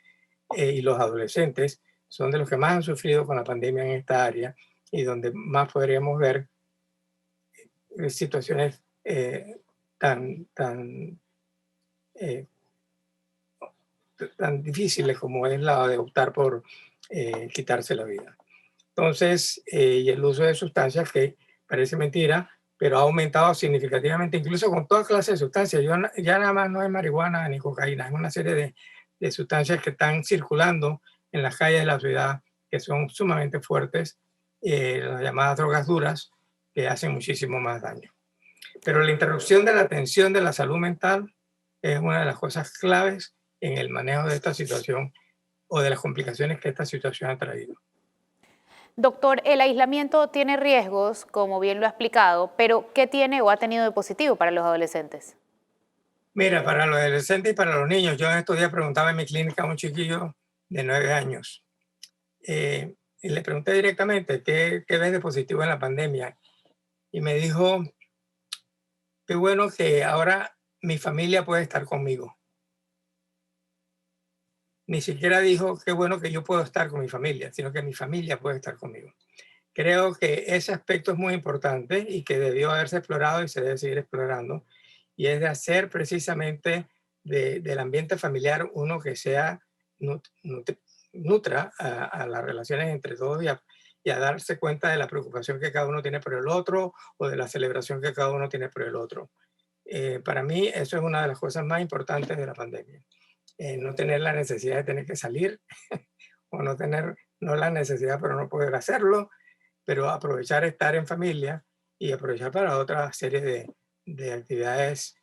y los adolescentes, son de los que más han sufrido con la pandemia en esta área y donde más podríamos ver situaciones tan difíciles como es la de optar por quitarse la vida. Entonces, y el uso de sustancias que parece mentira, pero ha aumentado significativamente, incluso con toda clase de sustancias. Ya nada más no es marihuana ni cocaína, es una serie de sustancias que están circulando en las calles de la ciudad, que son sumamente fuertes, las llamadas drogas duras, que hacen muchísimo más daño. Pero la interrupción de la atención de la salud mental es una de las cosas claves en el manejo de esta situación o de las complicaciones que esta situación ha traído. Doctor, el aislamiento tiene riesgos, como bien lo ha explicado, pero ¿qué tiene o ha tenido de positivo para los adolescentes? Mira, para los adolescentes y para los niños, yo en estos días preguntaba en mi clínica a un chiquillo de 9 años y le pregunté directamente qué ves de positivo en la pandemia y me dijo, qué bueno que ahora mi familia puede estar conmigo. Ni siquiera dijo qué bueno que yo puedo estar con mi familia, sino que mi familia puede estar conmigo. Creo que ese aspecto es muy importante y que debió haberse explorado y se debe seguir explorando, y es de hacer precisamente del ambiente familiar uno que sea nutra a las relaciones entre todos y a darse cuenta de la preocupación que cada uno tiene por el otro o de la celebración que cada uno tiene por el otro. Para mí eso es una de las cosas más importantes de la pandemia. No tener la necesidad de tener que salir o no la necesidad pero no poder hacerlo, pero aprovechar estar en familia y aprovechar para otra serie de actividades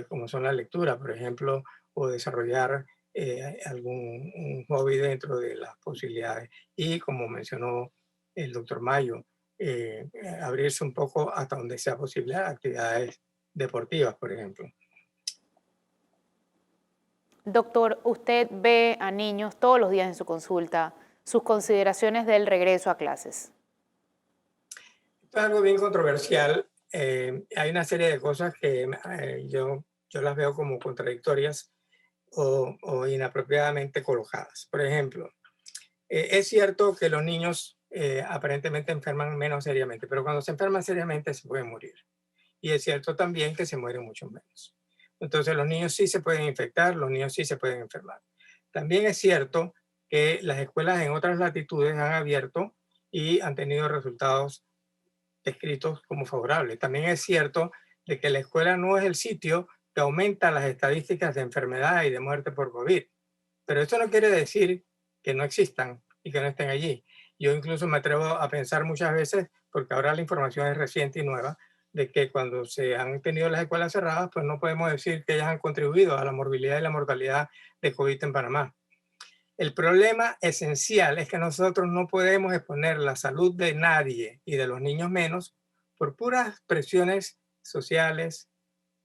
como son la lectura, por ejemplo, o desarrollar un hobby dentro de las posibilidades. Y como mencionó el doctor Mayo, abrirse un poco hasta donde sea posible a actividades deportivas, por ejemplo. Doctor, usted ve a niños todos los días en su consulta. Sus consideraciones del regreso a clases. Esto es algo bien controversial. Hay una serie de cosas que yo las veo como contradictorias o inapropiadamente colocadas. Por ejemplo, es cierto que los niños aparentemente enferman menos seriamente, pero cuando se enferman seriamente se pueden morir. Y es cierto también que se mueren mucho menos. Entonces los niños sí se pueden infectar, los niños sí se pueden enfermar. También es cierto que las escuelas en otras latitudes han abierto y han tenido resultados descritos como favorables. También es cierto de que la escuela no es el sitio que aumenta las estadísticas de enfermedad y de muerte por COVID. Pero esto no quiere decir que no existan y que no estén allí. Yo incluso me atrevo a pensar muchas veces, porque ahora la información es reciente y nueva, de que cuando se han tenido las escuelas cerradas, pues no podemos decir que ellas han contribuido a la morbilidad y la mortalidad de COVID en Panamá. El problema esencial es que nosotros no podemos exponer la salud de nadie y de los niños menos por puras presiones sociales,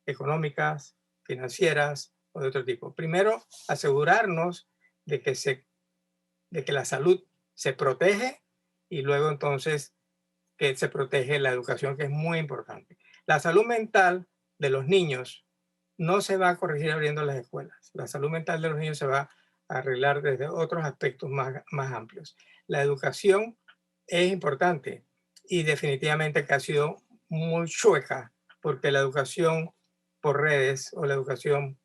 económicas, financieras o de otro tipo. Primero, asegurarnos de que la salud se protege y luego entonces que se protege la educación, que es muy importante. La salud mental de los niños no se va a corregir abriendo las escuelas. La salud mental de los niños se va a arreglar desde otros aspectos más amplios. La educación es importante y definitivamente que ha sido muy chueca porque la educación por redes o la educación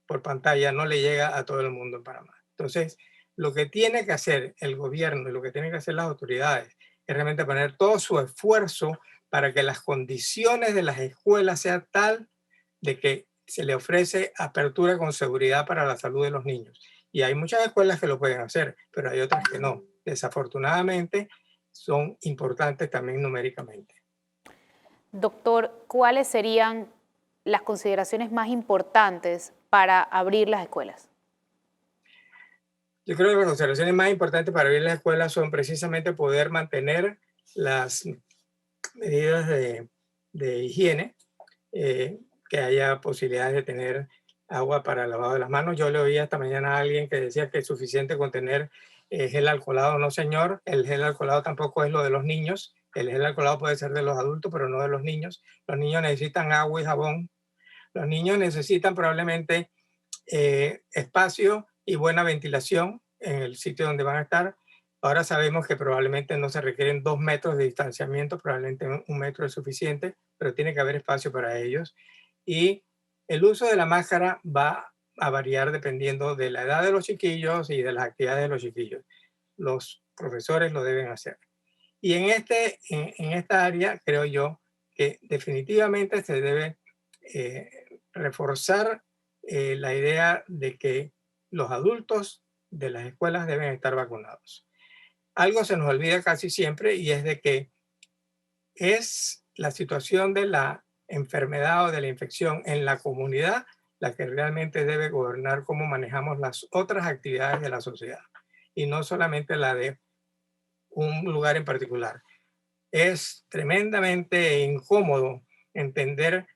por pantalla no le llega a todo el mundo en Panamá. Entonces, lo que tiene que hacer el gobierno y lo que tienen que hacer las autoridades es realmente poner todo su esfuerzo para que las condiciones de las escuelas sean tal de que se le ofrece apertura con seguridad para la salud de los niños. Y hay muchas escuelas que lo pueden hacer, pero hay otras que no. Desafortunadamente, son importantes también numéricamente. Doctor, ¿cuáles serían las consideraciones más importantes para abrir las escuelas? Yo creo que las consideraciones más importantes para abrir las escuelas son precisamente poder mantener las medidas de higiene, que haya posibilidades de tener agua para el lavado de las manos. Yo le oí esta mañana a alguien que decía que es suficiente con tener gel alcoholado. No, señor, el gel alcoholado tampoco es lo de los niños. El gel alcoholado puede ser de los adultos, pero no de los niños. Los niños necesitan agua y jabón. Los niños necesitan probablemente espacio y buena ventilación en el sitio donde van a estar. Ahora sabemos que probablemente no se requieren 2 metros de distanciamiento, probablemente 1 metro es suficiente, pero tiene que haber espacio para ellos. Y el uso de la máscara va a variar dependiendo de la edad de los chiquillos y de las actividades de los chiquillos. Los profesores lo deben hacer. Y en esta área creo yo que definitivamente se debe reforzar la idea de que los adultos de las escuelas deben estar vacunados. Algo se nos olvida casi siempre y es de que es la situación de la enfermedad o de la infección en la comunidad la que realmente debe gobernar cómo manejamos las otras actividades de la sociedad y no solamente la de un lugar en particular. Es tremendamente incómodo entender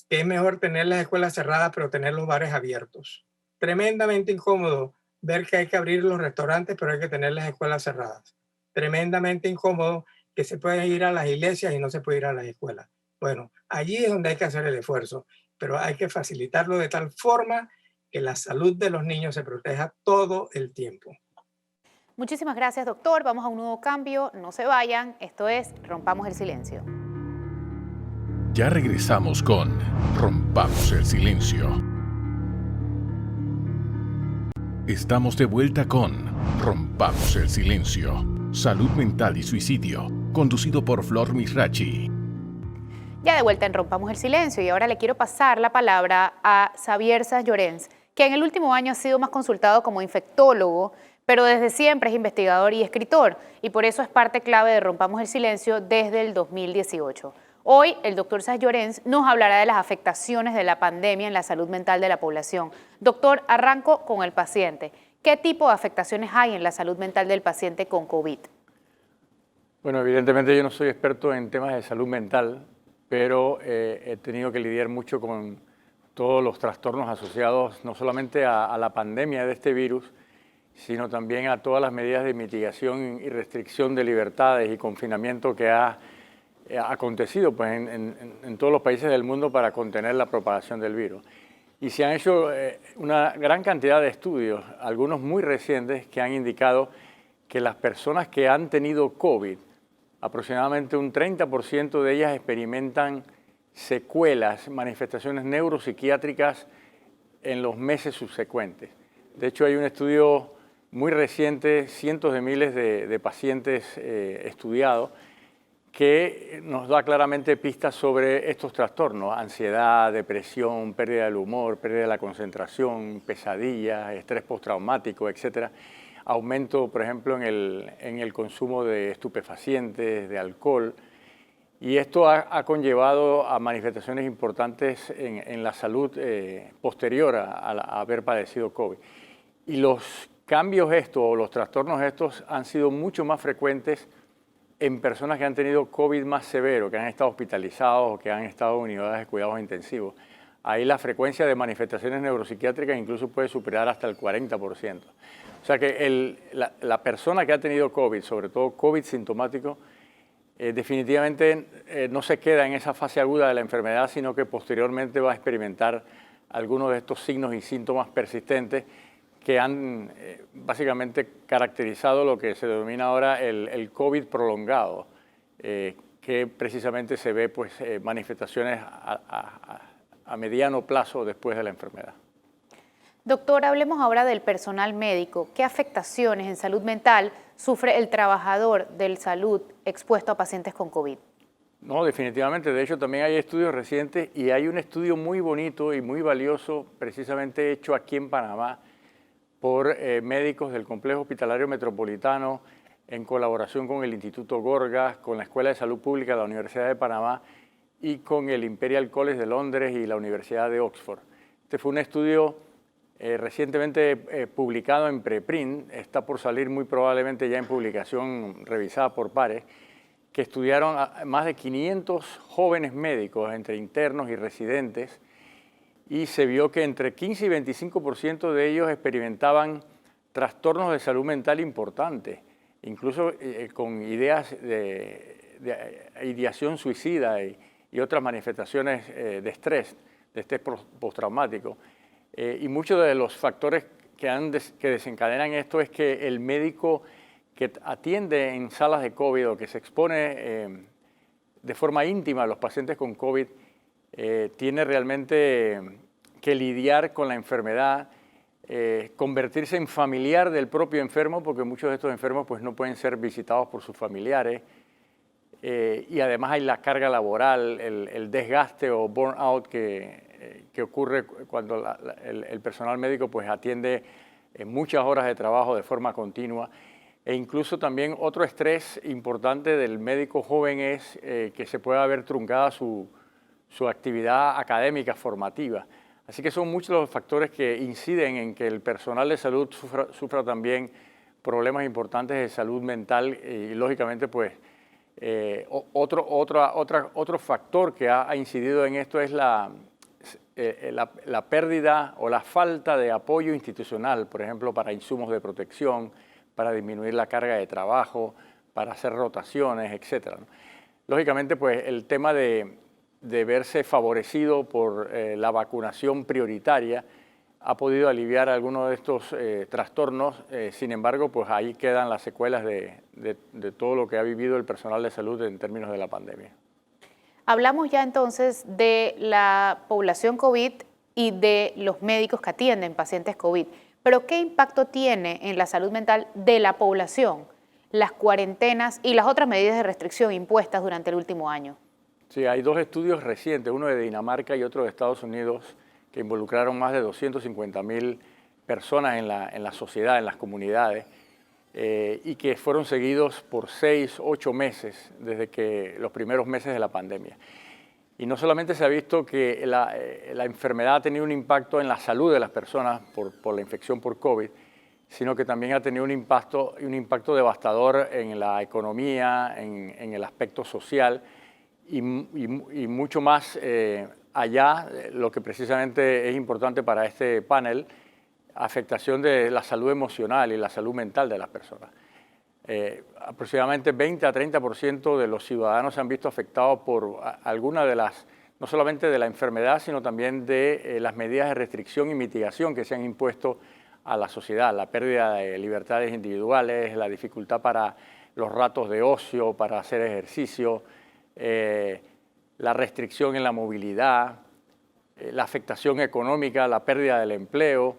que es mejor tener las escuelas cerradas pero tener los bares abiertos. Tremendamente incómodo ver que hay que abrir los restaurantes pero hay que tener las escuelas cerradas. Tremendamente incómodo que se puede ir a las iglesias y no se puede ir a las escuelas. Bueno, allí es donde hay que hacer el esfuerzo, pero hay que facilitarlo de tal forma que la salud de los niños se proteja todo el tiempo. Muchísimas gracias, doctor. Vamos a un nuevo cambio. No se vayan. Esto es Rompamos el Silencio. Ya regresamos con Rompamos el Silencio. Estamos de vuelta con Rompamos el Silencio. Salud mental y suicidio. Conducido por Flor Misrachi. Ya de vuelta en Rompamos el Silencio y ahora le quiero pasar la palabra a Xavier Sáenz Llorens, que en el último año ha sido más consultado como infectólogo, pero desde siempre es investigador y escritor, y por eso es parte clave de Rompamos el Silencio desde el 2018. Hoy, el doctor Sáenz Llorens nos hablará de las afectaciones de la pandemia en la salud mental de la población. Doctor, arranco con el paciente. ¿Qué tipo de afectaciones hay en la salud mental del paciente con COVID? Bueno, evidentemente yo no soy experto en temas de salud mental, pero he tenido que lidiar mucho con todos los trastornos asociados no solamente a la pandemia de este virus, sino también a todas las medidas de mitigación y restricción de libertades y confinamiento que ha acontecido pues, en todos los países del mundo para contener la propagación del virus. Y se han hecho una gran cantidad de estudios, algunos muy recientes, que han indicado que las personas que han tenido COVID, aproximadamente un 30% de ellas experimentan secuelas, manifestaciones neuropsiquiátricas en los meses subsecuentes. De hecho, hay un estudio muy reciente, cientos de miles de pacientes estudiados, que nos da claramente pistas sobre estos trastornos: ansiedad, depresión, pérdida del humor, pérdida de la concentración, pesadillas, estrés postraumático, etc. Aumento, por ejemplo, en el consumo de estupefacientes, de alcohol. Y esto ha conllevado a manifestaciones importantes en la salud posterior a haber padecido COVID. Y los cambios estos o los trastornos estos han sido mucho más frecuentes en personas que han tenido COVID más severo, que han estado hospitalizados o que han estado en unidades de cuidados intensivos. Ahí la frecuencia de manifestaciones neuropsiquiátricas incluso puede superar hasta el 40%. O sea que la persona que ha tenido COVID, sobre todo COVID sintomático, definitivamente no se queda en esa fase aguda de la enfermedad, sino que posteriormente va a experimentar algunos de estos signos y síntomas persistentes que han básicamente caracterizado lo que se denomina ahora el COVID prolongado, que precisamente se ve pues, manifestaciones a mediano plazo después de la enfermedad. Doctor, hablemos ahora del personal médico. ¿Qué afectaciones en salud mental sufre el trabajador de salud expuesto a pacientes con COVID? No, definitivamente. De hecho, también hay estudios recientes y hay un estudio muy bonito y muy valioso, precisamente hecho aquí en Panamá, por médicos del Complejo Hospitalario Metropolitano, en colaboración con el Instituto Gorgas, con la Escuela de Salud Pública de la Universidad de Panamá y con el Imperial College de Londres y la Universidad de Oxford. Este fue un estudio recientemente publicado en preprint, está por salir muy probablemente ya en publicación revisada por pares, que estudiaron a más de 500 jóvenes médicos, entre internos y residentes, y se vio que entre 15 y 25% de ellos experimentaban trastornos de salud mental importantes, incluso con ideas ideación suicida y otras manifestaciones de estrés postraumático. Y muchos de los factores que desencadenan esto es que el médico que atiende en salas de COVID o que se expone de forma íntima a los pacientes con COVID tiene realmente que lidiar con la enfermedad, convertirse en familiar del propio enfermo, porque muchos de estos enfermos pues, no pueden ser visitados por sus familiares, y además hay la carga laboral, el desgaste o burnout que ocurre cuando el personal médico pues, atiende muchas horas de trabajo de forma continua. E incluso también otro estrés importante del médico joven es que se pueda ver truncada su actividad académica formativa. Así que son muchos los factores que inciden en que el personal de salud sufra también problemas importantes de salud mental y lógicamente pues otro factor que ha incidido en esto es la pérdida o la falta de apoyo institucional, por ejemplo, para insumos de protección, para disminuir la carga de trabajo, para hacer rotaciones, etc. Lógicamente, pues el tema de verse favorecido por la vacunación prioritaria ha podido aliviar algunos de estos trastornos. Sin embargo, pues ahí quedan las secuelas de todo lo que ha vivido el personal de salud en términos de la pandemia. Hablamos ya entonces de la población COVID y de los médicos que atienden pacientes COVID, pero ¿qué impacto tiene en la salud mental de la población las cuarentenas y las otras medidas de restricción impuestas durante el último año? Sí, hay dos estudios recientes, uno de Dinamarca y otro de Estados Unidos, que involucraron más de 250.000 personas en la sociedad, en las comunidades, y que fueron seguidos por 6, 8 meses desde que los primeros meses de la pandemia. Y no solamente se ha visto que la enfermedad ha tenido un impacto en la salud de las personas por la infección por COVID, sino que también ha tenido un impacto devastador en la economía, en el aspecto social y mucho más allá, lo que precisamente es importante para este panel, afectación de la salud emocional y la salud mental de las personas. Aproximadamente 20 a 30% de los ciudadanos se han visto afectados por alguna de las, no solamente de la enfermedad, sino también de las medidas de restricción y mitigación que se han impuesto a la sociedad, la pérdida de libertades individuales, la dificultad para los ratos de ocio, para hacer ejercicio, la restricción en la movilidad, la afectación económica, la pérdida del empleo.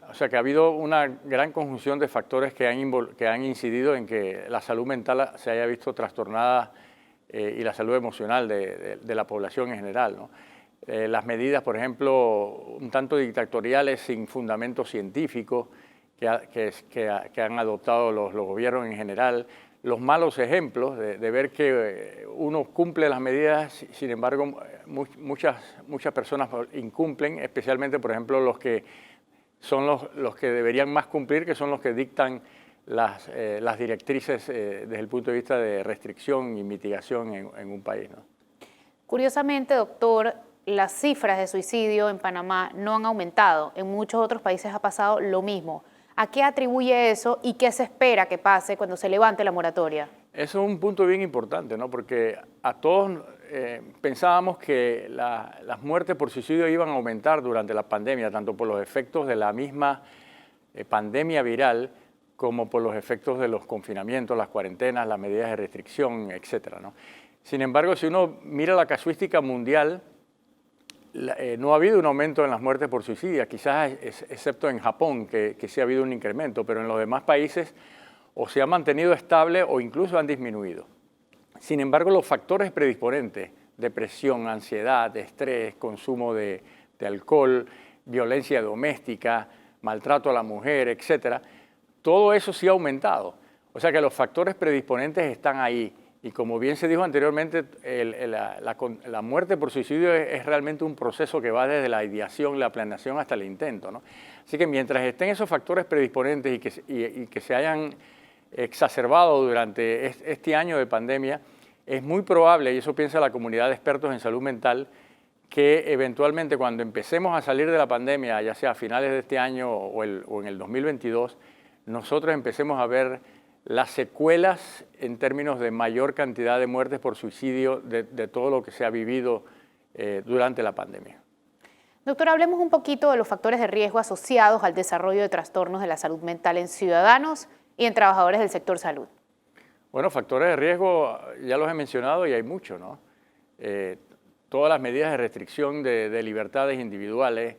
O sea que ha habido una gran conjunción de factores que han incidido en que la salud mental se haya visto trastornada y la salud emocional de la población en general, ¿no? Las medidas, por ejemplo, un tanto dictatoriales sin fundamento científico que han adoptado los gobiernos en general, los malos ejemplos de ver que uno cumple las medidas, sin embargo, muchas personas incumplen, especialmente, por ejemplo, los que son los que deberían más cumplir, que son los que dictan las directrices desde el punto de vista de restricción y mitigación en un país, ¿no? Curiosamente, doctor, las cifras de suicidio en Panamá no han aumentado. En muchos otros países ha pasado lo mismo. ¿A qué atribuye eso y qué se espera que pase cuando se levante la moratoria? Eso es un punto bien importante, ¿no? Porque a todos pensábamos que las muertes por suicidio iban a aumentar durante la pandemia, tanto por los efectos de la misma pandemia viral como por los efectos de los confinamientos, las cuarentenas, las medidas de restricción, etcétera, ¿no? Sin embargo, si uno mira la casuística mundial, no ha habido un aumento en las muertes por suicidio, quizás excepto en Japón, que sí ha habido un incremento, pero en los demás países o se ha mantenido estable o incluso han disminuido. Sin embargo, los factores predisponentes, depresión, ansiedad, estrés, consumo de alcohol, violencia doméstica, maltrato a la mujer, etcétera, todo eso sí ha aumentado. O sea que los factores predisponentes están ahí. Y como bien se dijo anteriormente, la muerte por suicidio es realmente un proceso que va desde la ideación, la planeación hasta el intento, ¿no? Así que mientras estén esos factores predisponentes y que se hayan exacerbado durante este año de pandemia, es muy probable, y eso piensa la comunidad de expertos en salud mental, que eventualmente cuando empecemos a salir de la pandemia, ya sea a finales de este año o en el 2022, nosotros empecemos a ver las secuelas en términos de mayor cantidad de muertes por suicidio de todo lo que se ha vivido durante la pandemia. Doctor, hablemos un poquito de los factores de riesgo asociados al desarrollo de trastornos de la salud mental en ciudadanos y en trabajadores del sector salud. Bueno, factores de riesgo ya los he mencionado y hay muchos, ¿no? Todas las medidas de restricción de libertades individuales,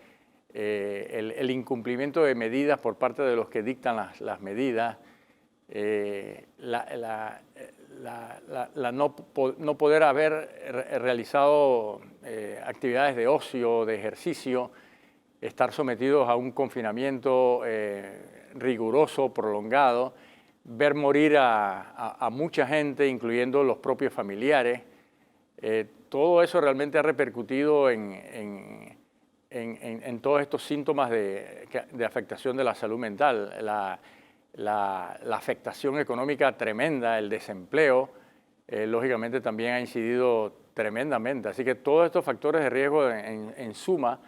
el incumplimiento de medidas por parte de los que dictan las medidas, no poder haber realizado actividades de ocio, de ejercicio, estar sometidos a un confinamiento riguroso, prolongado, ver morir a mucha gente, incluyendo los propios familiares. Todo eso realmente ha repercutido en todos estos síntomas de afectación de la salud mental. La afectación económica tremenda, el desempleo, lógicamente también ha incidido tremendamente. Así que todos estos factores de riesgo en suma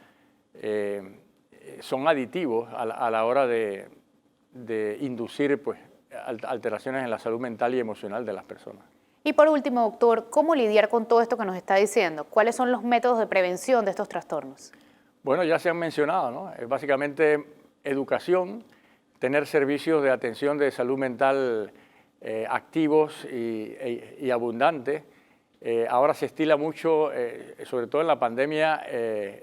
son aditivos a la hora de inducir pues, alteraciones en la salud mental y emocional de las personas. Y por último, doctor, ¿cómo lidiar con todo esto que nos está diciendo? ¿Cuáles son los métodos de prevención de estos trastornos? Bueno, ya se han mencionado, ¿no? Es básicamente educación, tener servicios de atención de salud mental activos y abundantes. Ahora se estila mucho, sobre todo en la pandemia,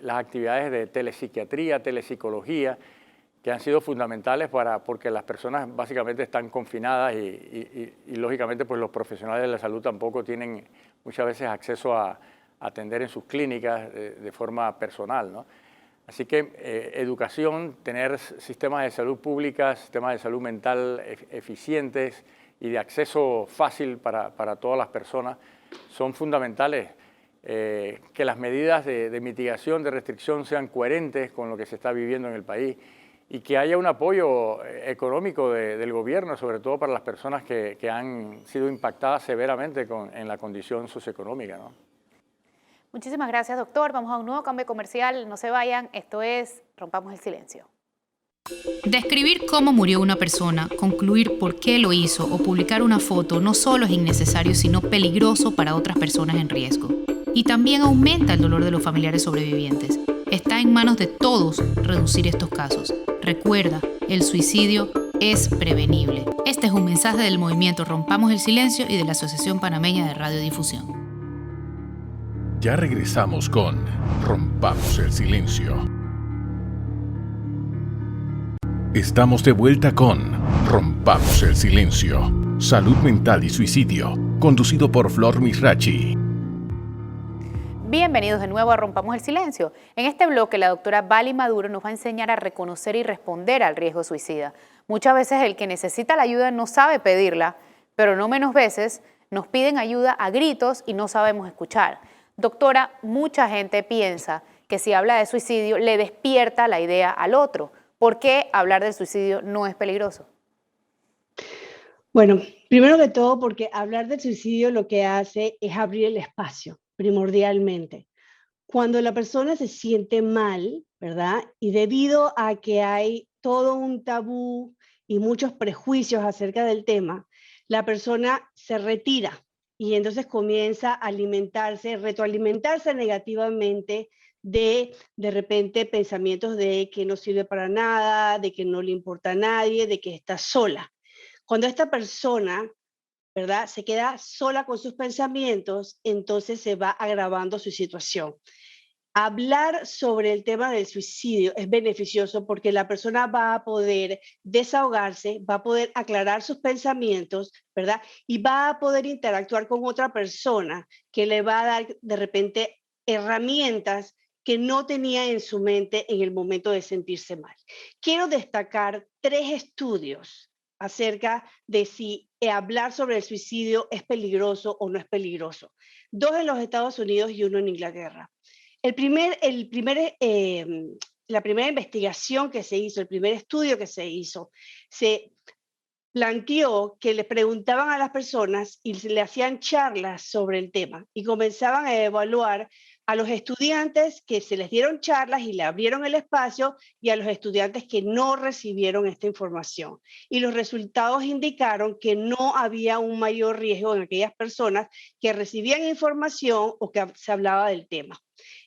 las actividades de telepsiquiatría, telepsicología, que han sido fundamentales porque las personas básicamente están confinadas y lógicamente pues los profesionales de la salud tampoco tienen muchas veces acceso a atender en sus clínicas de forma personal, ¿no? Así que educación, tener sistemas de salud pública, sistemas de salud mental eficientes y de acceso fácil para todas las personas son fundamentales. Que las medidas de mitigación, de restricción sean coherentes con lo que se está viviendo en el país y que haya un apoyo económico del gobierno, sobre todo para las personas que han sido impactadas severamente en la condición socioeconómica, ¿no? Muchísimas gracias, doctor. Vamos a un nuevo cambio comercial. No se vayan. Esto es Rompamos el Silencio. Describir cómo murió una persona, concluir por qué lo hizo o publicar una foto no solo es innecesario, sino peligroso para otras personas en riesgo. Y también aumenta el dolor de los familiares sobrevivientes. Está en manos de todos reducir estos casos. Recuerda, el suicidio es prevenible. Este es un mensaje del movimiento Rompamos el Silencio y de la Asociación Panameña de Radiodifusión. Ya regresamos con Rompamos el Silencio. Estamos de vuelta con Rompamos el Silencio. Salud mental y suicidio. Conducido por Flor Misrachi. Bienvenidos de nuevo a Rompamos el Silencio. En este bloque, la doctora Vali Maduro nos va a enseñar a reconocer y responder al riesgo suicida. Muchas veces el que necesita la ayuda no sabe pedirla, pero no menos veces nos piden ayuda a gritos y no sabemos escuchar. Doctora, mucha gente piensa que si habla de suicidio le despierta la idea al otro. ¿Por qué hablar del suicidio no es peligroso? Bueno, primero que todo porque hablar del suicidio lo que hace es abrir el espacio, primordialmente. Cuando la persona se siente mal, ¿verdad? Y debido a que hay todo un tabú y muchos prejuicios acerca del tema, la persona se retira y entonces comienza a alimentarse, retroalimentarse negativamente de repente pensamientos de que no sirve para nada, de que no le importa a nadie, de que está sola. Cuando esta persona, ¿verdad?, se queda sola con sus pensamientos, entonces se va agravando su situación. Hablar sobre el tema del suicidio es beneficioso porque la persona va a poder desahogarse, va a poder aclarar sus pensamientos, ¿verdad? Y va a poder interactuar con otra persona que le va a dar de repente herramientas que no tenía en su mente en el momento de sentirse mal. Quiero destacar 3 estudios acerca de si hablar sobre el suicidio es peligroso o no es peligroso. 2 en los Estados Unidos y 1 en Inglaterra. La primera investigación que se hizo, el primer estudio que se hizo, se planteó que le preguntaban a las personas y le hacían charlas sobre el tema y comenzaban a evaluar a los estudiantes que se les dieron charlas y le abrieron el espacio y a los estudiantes que no recibieron esta información. Y los resultados indicaron que no había un mayor riesgo en aquellas personas que recibían información o que se hablaba del tema.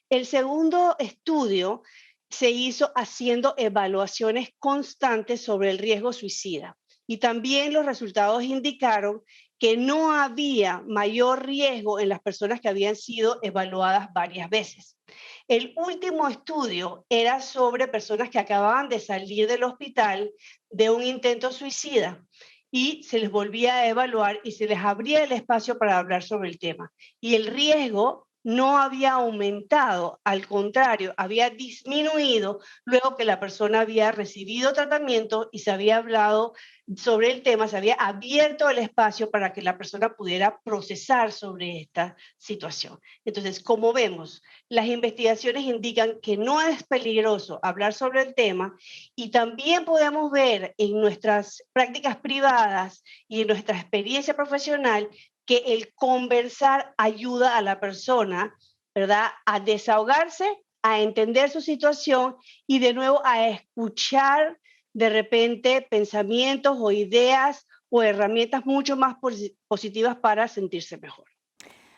El segundo estudio se hizo haciendo evaluaciones constantes sobre el riesgo suicida. Y también los resultados indicaron que no había mayor riesgo en las personas que habían sido evaluadas varias veces. El último estudio era sobre personas que acababan de salir del hospital de un intento suicida y se les volvía a evaluar y se les abría el espacio para hablar sobre el tema. Y el riesgo no había aumentado, al contrario, había disminuido luego que la persona había recibido tratamiento y se había hablado sobre el tema, se había abierto el espacio para que la persona pudiera procesar sobre esta situación. Entonces, como vemos, las investigaciones indican que no es peligroso hablar sobre el tema y también podemos ver en nuestras prácticas privadas y en nuestra experiencia profesional que el conversar ayuda a la persona, ¿verdad?, a desahogarse, a entender su situación y de nuevo a escuchar de repente pensamientos o ideas o herramientas mucho más positivas para sentirse mejor.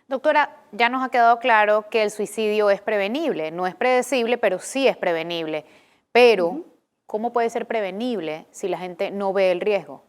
Doctora, ya nos ha quedado claro que el suicidio es prevenible, no es predecible, pero sí es prevenible. Pero, ¿cómo puede ser prevenible si la gente no ve el riesgo?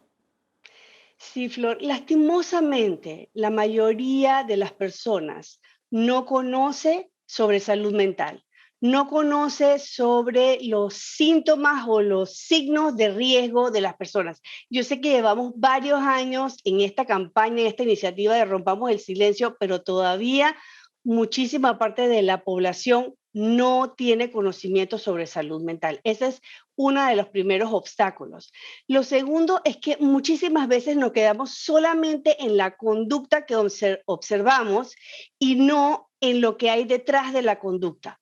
Sí, Flor, lastimosamente la mayoría de las personas no conoce sobre salud mental, no conoce sobre los síntomas o los signos de riesgo de las personas. Yo sé que llevamos varios años en esta campaña, en esta iniciativa de Rompamos el Silencio, pero todavía muchísima parte de la población no tiene conocimiento sobre salud mental. Ese es uno de los primeros obstáculos. Lo segundo es que muchísimas veces nos quedamos solamente en la conducta que observamos y no en lo que hay detrás de la conducta.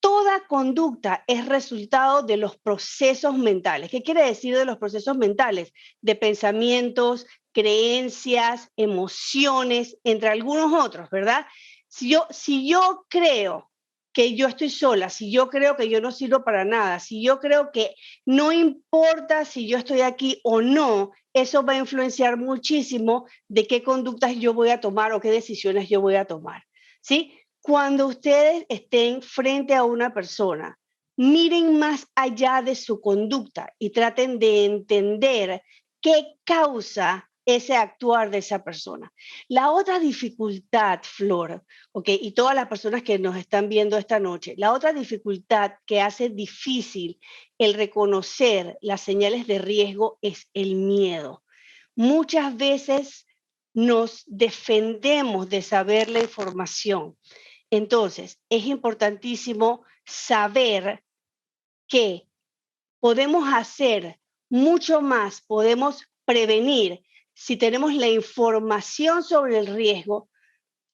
Toda conducta es resultado de los procesos mentales. ¿Qué quiere decir de los procesos mentales? De pensamientos, creencias, emociones, entre algunos otros, ¿verdad? Si yo creo que yo estoy sola, si yo creo que yo no sirvo para nada, si yo creo que no importa si yo estoy aquí o no, eso va a influenciar muchísimo de qué conductas yo voy a tomar o qué decisiones yo voy a tomar, ¿sí? Cuando ustedes estén frente a una persona, miren más allá de su conducta y traten de entender qué causa ese actuar de esa persona. La otra dificultad, Flor, y todas las personas que nos están viendo esta noche, la otra dificultad que hace difícil el reconocer las señales de riesgo es el miedo. Muchas veces nos defendemos de saber la información. Entonces, es importantísimo saber que podemos hacer mucho más, podemos prevenir si tenemos la información sobre el riesgo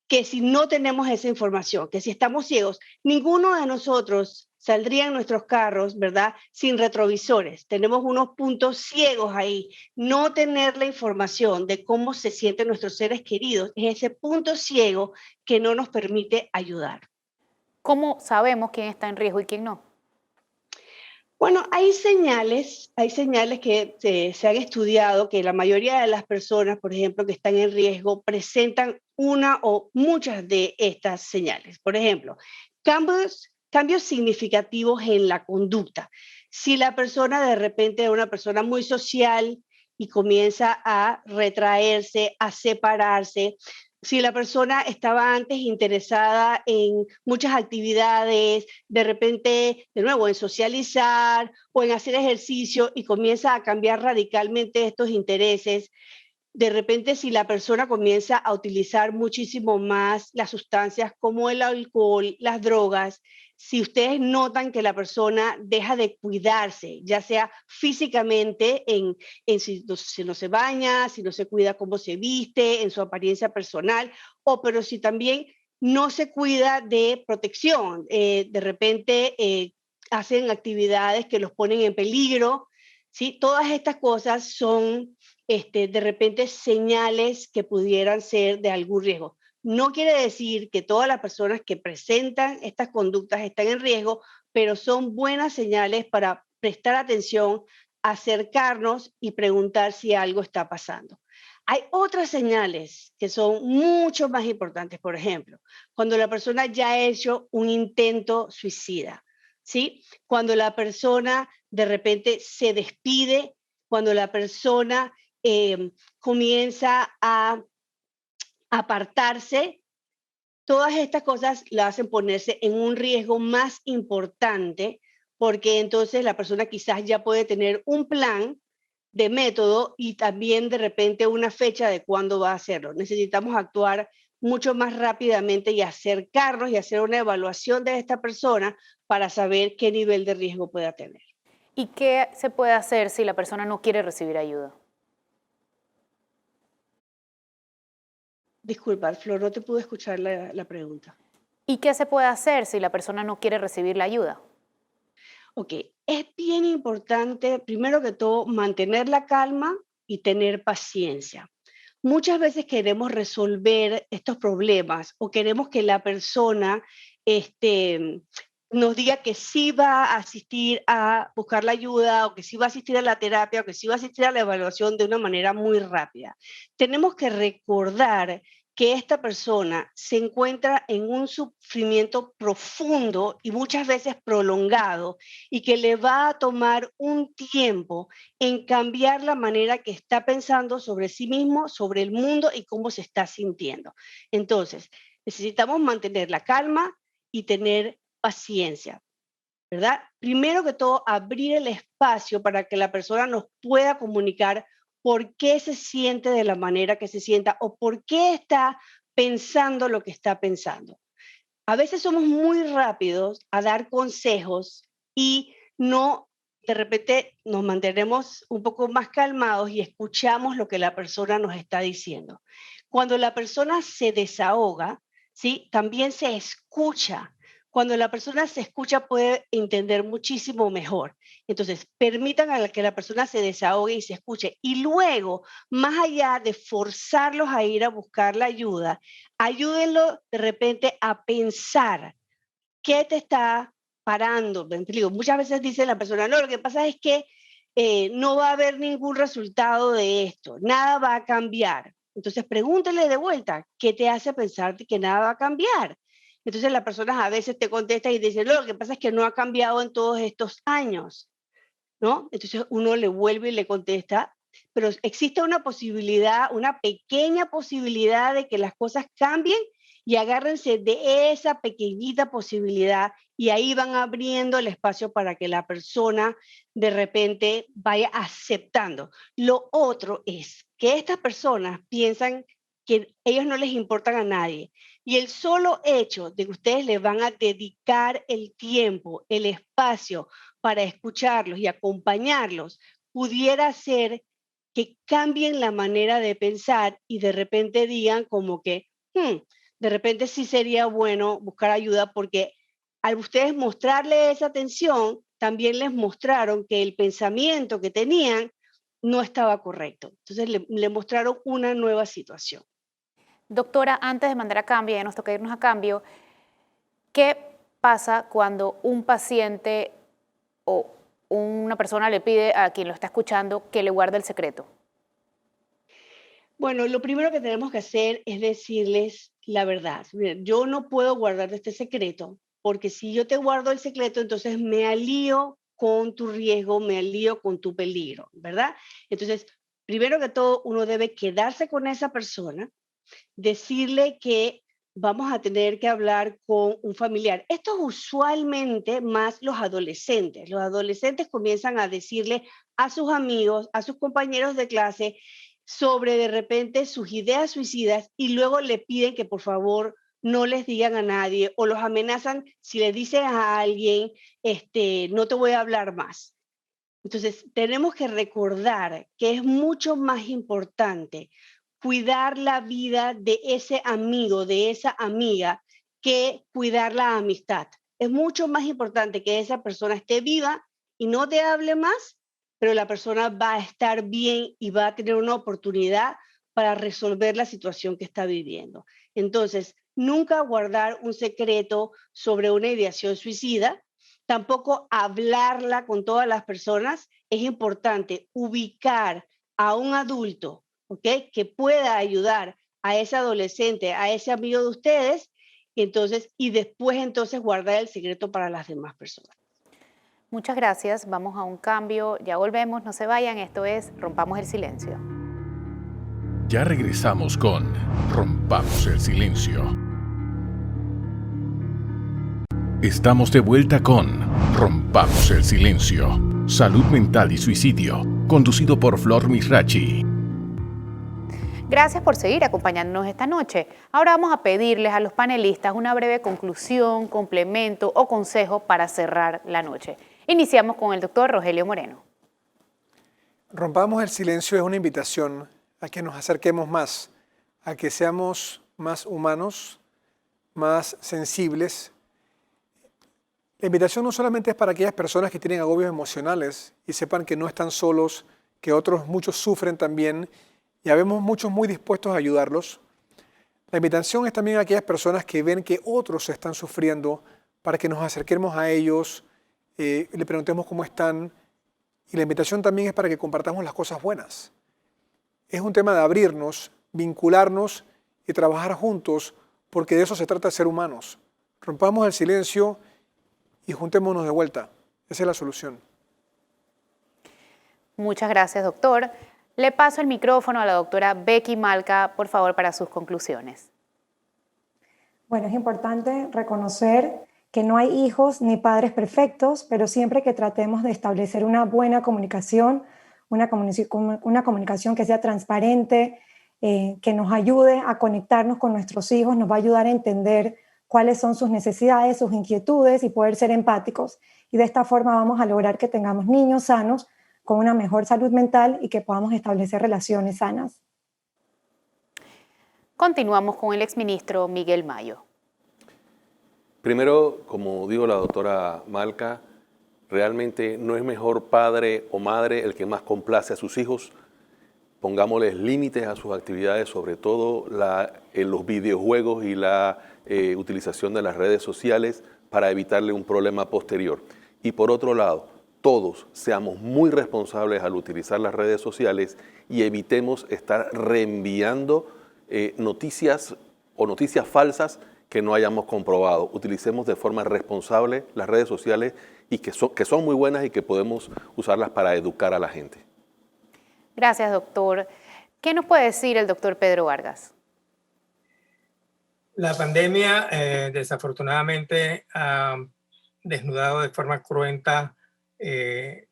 que si no tenemos esa información, que si estamos ciegos. Ninguno de nosotros saldría en nuestros carros, ¿verdad?, sin retrovisores. Tenemos unos puntos ciegos ahí. No tener la información de cómo se sienten nuestros seres queridos es ese punto ciego que no nos permite ayudar. ¿Cómo sabemos quién está en riesgo y quién no? Bueno, hay señales que se han estudiado que la mayoría de las personas, por ejemplo, que están en riesgo, presentan una o muchas de estas señales. Por ejemplo, cambios significativos en la conducta. Si la persona de repente es una persona muy social y comienza a retraerse, a separarse, si la persona estaba antes interesada en muchas actividades, de repente, de nuevo, en socializar o en hacer ejercicio y comienza a cambiar radicalmente estos intereses, de repente si la persona comienza a utilizar muchísimo más las sustancias como el alcohol, las drogas, si ustedes notan que la persona deja de cuidarse, ya sea físicamente, si no se baña, si no se cuida cómo se viste, en su apariencia personal, pero si también no se cuida de protección, de repente hacen actividades que los ponen en peligro, ¿sí? Todas estas cosas son de repente señales que pudieran ser de algún riesgo. No quiere decir que todas las personas que presentan estas conductas están en riesgo, pero son buenas señales para prestar atención, acercarnos y preguntar si algo está pasando. Hay otras señales que son mucho más importantes, por ejemplo, cuando la persona ya ha hecho un intento suicida, ¿sí? Cuando la persona de repente se despide, cuando la persona comienza a apartarse, todas estas cosas la hacen ponerse en un riesgo más importante, porque entonces la persona quizás ya puede tener un plan de método y también de repente una fecha de cuándo va a hacerlo. Necesitamos actuar mucho más rápidamente y acercarnos y hacer una evaluación de esta persona para saber qué nivel de riesgo pueda tener. ¿Y qué se puede hacer si la persona no quiere recibir ayuda? Disculpa, Flor, no te pude escuchar la pregunta. ¿Y qué se puede hacer si la persona no quiere recibir la ayuda? Ok, es bien importante, primero que todo, mantener la calma y tener paciencia. Muchas veces queremos resolver estos problemas o queremos que la persona nos diga que sí va a asistir a buscar la ayuda o que sí va a asistir a la terapia o que sí va a asistir a la evaluación de una manera muy rápida. Tenemos que recordar que esta persona se encuentra en un sufrimiento profundo y muchas veces prolongado y que le va a tomar un tiempo en cambiar la manera que está pensando sobre sí mismo, sobre el mundo y cómo se está sintiendo. Entonces, necesitamos mantener la calma y tener paciencia, ¿verdad? Primero que todo, abrir el espacio para que la persona nos pueda comunicar por qué se siente de la manera que se sienta o por qué está pensando lo que está pensando. A veces somos muy rápidos a dar consejos y no, de repente nos mantenemos un poco más calmados y escuchamos lo que la persona nos está diciendo. Cuando la persona se desahoga, ¿sí? También se escucha. Cuando la persona se escucha puede entender muchísimo mejor. Entonces, permitan a que la persona se desahogue y se escuche. Y luego, más allá de forzarlos a ir a buscar la ayuda, ayúdenlo de repente a pensar qué te está parando. Muchas veces dice la persona, no, lo que pasa es que no va a haber ningún resultado de esto, nada va a cambiar. Entonces, pregúntele de vuelta, ¿qué te hace pensar que nada va a cambiar? Entonces, las personas a veces te contestan y dicen, no, lo que pasa es que no ha cambiado en todos estos años, ¿no? Entonces, uno le vuelve y le contesta, pero existe una posibilidad, una pequeña posibilidad de que las cosas cambien y agárrense de esa pequeñita posibilidad y ahí van abriendo el espacio para que la persona de repente vaya aceptando. Lo otro es que estas personas piensan que ellos no les importan a nadie y el solo hecho de que ustedes les van a dedicar el tiempo, el espacio para escucharlos y acompañarlos, pudiera hacer que cambien la manera de pensar y de repente digan como que, de repente sí sería bueno buscar ayuda porque al ustedes mostrarle esa atención, también les mostraron que el pensamiento que tenían no estaba correcto. Entonces le mostraron una nueva situación. Doctora, antes de mandar a cambio, ya nos toca irnos a cambio, ¿qué pasa cuando un paciente o una persona le pide a quien lo está escuchando que le guarde el secreto? Bueno, lo primero que tenemos que hacer es decirles la verdad. Miren, yo no puedo guardar este secreto, porque si yo te guardo el secreto, entonces me alío con tu riesgo, me alío con tu peligro, ¿verdad? Entonces, primero que todo, uno debe quedarse con esa persona, decirle que vamos a tener que hablar con un familiar. Esto es usualmente más los adolescentes. Los adolescentes comienzan a decirle a sus amigos, a sus compañeros de clase, sobre de repente sus ideas suicidas y luego le piden que por favor no les digan a nadie o los amenazan si le dicen a alguien, no te voy a hablar más. Entonces, tenemos que recordar que es mucho más importante cuidar la vida de ese amigo, de esa amiga, que cuidar la amistad. Es mucho más importante que esa persona esté viva y no te hable más, pero la persona va a estar bien y va a tener una oportunidad para resolver la situación que está viviendo. Entonces, nunca guardar un secreto sobre una ideación suicida, tampoco hablarla con todas las personas. Es importante ubicar a un adulto, ¿ok?, que pueda ayudar a ese adolescente, a ese amigo de ustedes, y después guardar el secreto para las demás personas. Muchas gracias. Vamos a un cambio. Ya volvemos. No se vayan. Esto es Rompamos el Silencio. Ya regresamos con Rompamos el Silencio. Estamos de vuelta con Rompamos el Silencio. Salud mental y suicidio. Conducido por Flor Misrachi. Gracias por seguir acompañándonos esta noche. Ahora vamos a pedirles a los panelistas una breve conclusión, complemento o consejo para cerrar la noche. Iniciamos con el doctor Rogelio Moreno. Rompamos el silencio es una invitación a que nos acerquemos más, a que seamos más humanos, más sensibles. La invitación no solamente es para aquellas personas que tienen agobios emocionales y sepan que no están solos, que muchos sufren también, y habemos muchos muy dispuestos a ayudarlos. La invitación es también a aquellas personas que ven que otros están sufriendo, para que nos acerquemos a ellos, le preguntemos cómo están. Y la invitación también es para que compartamos las cosas buenas. Es un tema de abrirnos, vincularnos y trabajar juntos, porque de eso se trata de ser humanos. Rompamos el silencio y juntémonos de vuelta. Esa es la solución. Muchas gracias, doctor. Le paso el micrófono a la doctora Becky Malca, por favor, para sus conclusiones. Bueno, es importante reconocer que no hay hijos ni padres perfectos, pero siempre que tratemos de establecer una buena comunicación, una comunicación que sea transparente, que nos ayude a conectarnos con nuestros hijos, nos va a ayudar a entender cuáles son sus necesidades, sus inquietudes y poder ser empáticos. Y de esta forma vamos a lograr que tengamos niños sanos, con una mejor salud mental y que podamos establecer relaciones sanas. Continuamos con el exministro Miguel Mayo. Primero, como dijo la doctora Malca, realmente no es mejor padre o madre el que más complace a sus hijos. Pongámosles límites a sus actividades, sobre todo en los videojuegos y la utilización de las redes sociales para evitarle un problema posterior. Y por otro lado, todos seamos muy responsables al utilizar las redes sociales y evitemos estar reenviando noticias o noticias falsas que no hayamos comprobado. Utilicemos de forma responsable las redes sociales y que son muy buenas y que podemos usarlas para educar a la gente. Gracias, doctor. ¿Qué nos puede decir el doctor Pedro Vargas? La pandemia desafortunadamente ha desnudado de forma cruenta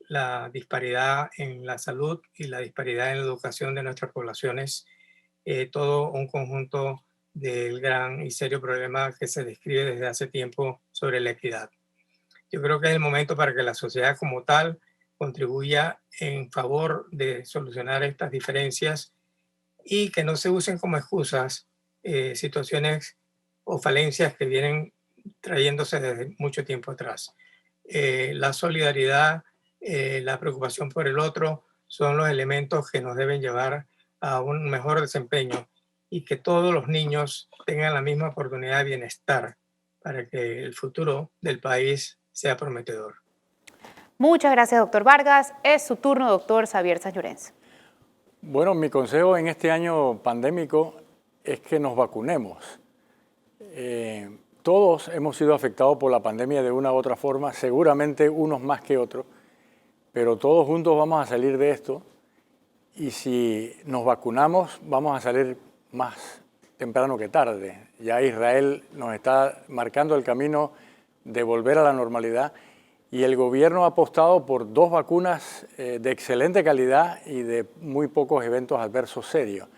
la disparidad en la salud y la disparidad en la educación de nuestras poblaciones, todo un conjunto del gran y serio problema que se describe desde hace tiempo sobre la equidad. Yo creo que es el momento para que la sociedad como tal contribuya en favor de solucionar estas diferencias y que no se usen como excusas situaciones o falencias que vienen trayéndose desde mucho tiempo atrás. La solidaridad, la preocupación por el otro son los elementos que nos deben llevar a un mejor desempeño y que todos los niños tengan la misma oportunidad de bienestar para que el futuro del país sea prometedor. Muchas gracias, doctor Vargas. Es su turno, doctor Xavier Sanllorens. Bueno, mi consejo en este año pandémico es que nos vacunemos. Todos hemos sido afectados por la pandemia de una u otra forma, seguramente unos más que otros, pero todos juntos vamos a salir de esto y si nos vacunamos vamos a salir más temprano que tarde. Ya Israel nos está marcando el camino de volver a la normalidad y el gobierno ha apostado por 2 vacunas de excelente calidad y de muy pocos eventos adversos serios.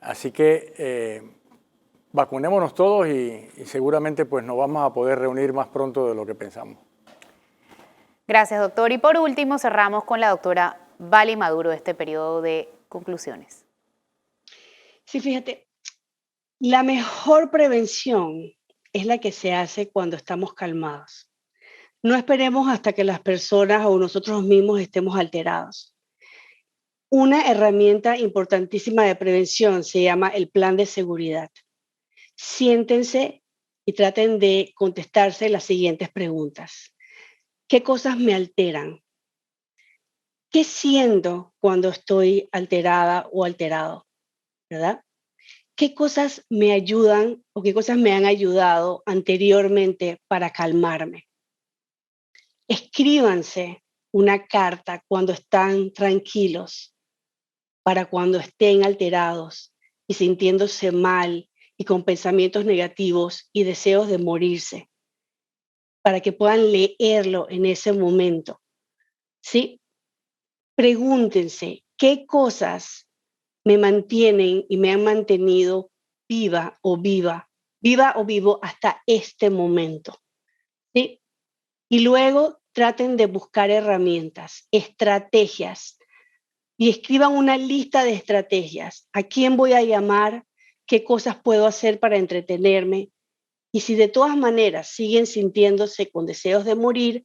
Así que vacunémonos todos y seguramente pues nos vamos a poder reunir más pronto de lo que pensamos. Gracias, doctor. Y por último cerramos con la doctora Vali Maduro este periodo de conclusiones. Sí, fíjate, la mejor prevención es la que se hace cuando estamos calmados. No esperemos hasta que las personas o nosotros mismos estemos alterados. Una herramienta importantísima de prevención se llama el plan de seguridad. Siéntense y traten de contestarse las siguientes preguntas. ¿Qué cosas me alteran? ¿Qué siento cuando estoy alterada o alterado? ¿Verdad? ¿Qué cosas me ayudan o qué cosas me han ayudado anteriormente para calmarme? Escríbanse una carta cuando están tranquilos, para cuando estén alterados y sintiéndose mal y con pensamientos negativos y deseos de morirse, para que puedan leerlo en ese momento. ¿Sí? Pregúntense, ¿qué cosas me mantienen y me han mantenido viva o vivo hasta este momento? ¿Sí? Y luego traten de buscar herramientas, estrategias, y escriban una lista de estrategias. ¿A quién voy a llamar? ¿Qué cosas puedo hacer para entretenerme? Y si de todas maneras siguen sintiéndose con deseos de morir,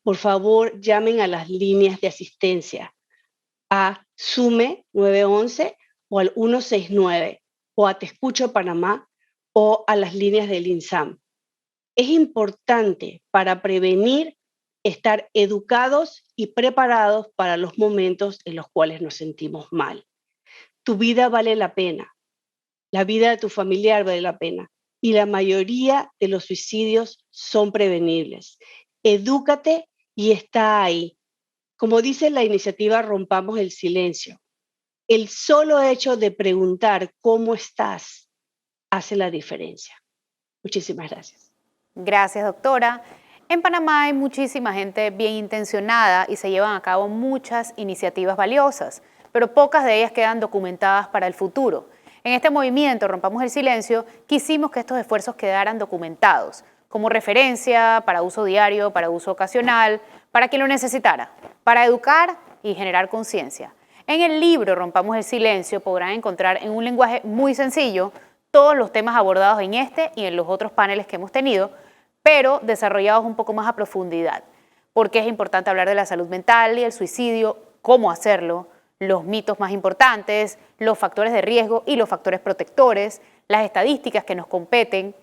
por favor llamen a las líneas de asistencia, a SUME 911 o al 169 o a Te Escucho Panamá o a las líneas del INSAM. Es importante para prevenir estar educados y preparados para los momentos en los cuales nos sentimos mal. Tu vida vale la pena, la vida de tu familiar vale la pena y la mayoría de los suicidios son prevenibles. Edúcate y está ahí. Como dice la iniciativa Rompamos el Silencio, el solo hecho de preguntar cómo estás hace la diferencia. Muchísimas gracias. Gracias, doctora. En Panamá hay muchísima gente bien intencionada y se llevan a cabo muchas iniciativas valiosas, pero pocas de ellas quedan documentadas para el futuro. En este movimiento Rompamos el Silencio quisimos que estos esfuerzos quedaran documentados, como referencia, para uso diario, para uso ocasional, para quien lo necesitara, para educar y generar conciencia. En el libro Rompamos el Silencio podrán encontrar en un lenguaje muy sencillo todos los temas abordados en este y en los otros paneles que hemos tenido, pero desarrollados un poco más a profundidad, porque es importante hablar de la salud mental y el suicidio, cómo hacerlo, los mitos más importantes, los factores de riesgo y los factores protectores, las estadísticas que nos competen,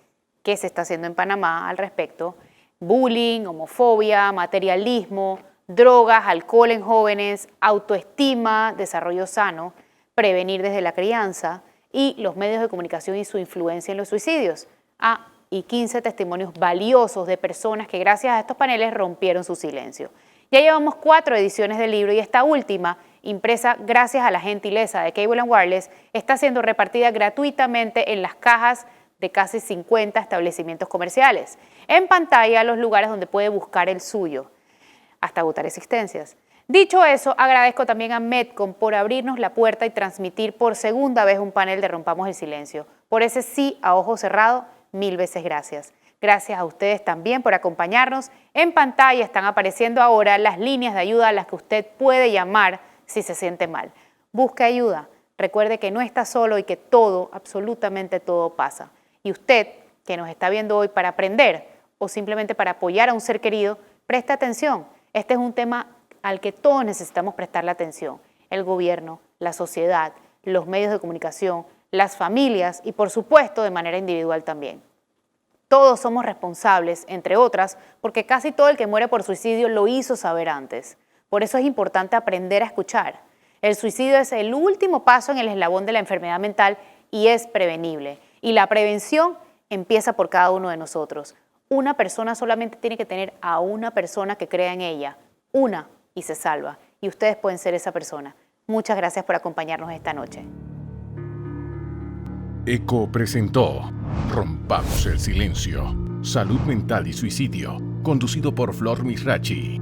qué se está haciendo en Panamá al respecto, bullying, homofobia, materialismo, drogas, alcohol en jóvenes, autoestima, desarrollo sano, prevenir desde la crianza y los medios de comunicación y su influencia en los suicidios. Y 15 testimonios valiosos de personas que gracias a estos paneles rompieron su silencio. Ya llevamos 4 ediciones del libro y esta última, impresa gracias a la gentileza de Cable & Wireless, está siendo repartida gratuitamente en las cajas de casi 50 establecimientos comerciales. En pantalla los lugares donde puede buscar el suyo, hasta agotar existencias. Dicho eso, agradezco también a Medcom por abrirnos la puerta y transmitir por segunda vez un panel de Rompamos el Silencio. Por ese sí a ojo cerrado, 1000 veces gracias. Gracias a ustedes también por acompañarnos. En pantalla están apareciendo ahora las líneas de ayuda a las que usted puede llamar si se siente mal. Busque ayuda. Recuerde que no está solo y que todo, absolutamente todo pasa. Y usted, que nos está viendo hoy para aprender o simplemente para apoyar a un ser querido, preste atención. Este es un tema al que todos necesitamos prestarle atención. El gobierno, la sociedad, los medios de comunicación, las familias y, por supuesto, de manera individual también. Todos somos responsables, entre otras, porque casi todo el que muere por suicidio lo hizo saber antes. Por eso es importante aprender a escuchar. El suicidio es el último paso en el eslabón de la enfermedad mental y es prevenible. Y la prevención empieza por cada uno de nosotros. Una persona solamente tiene que tener a una persona que crea en ella. Una, y se salva. Y ustedes pueden ser esa persona. Muchas gracias por acompañarnos esta noche. ECO presentó Rompamos el Silencio. Salud mental y suicidio. Conducido por Flor Misrachi.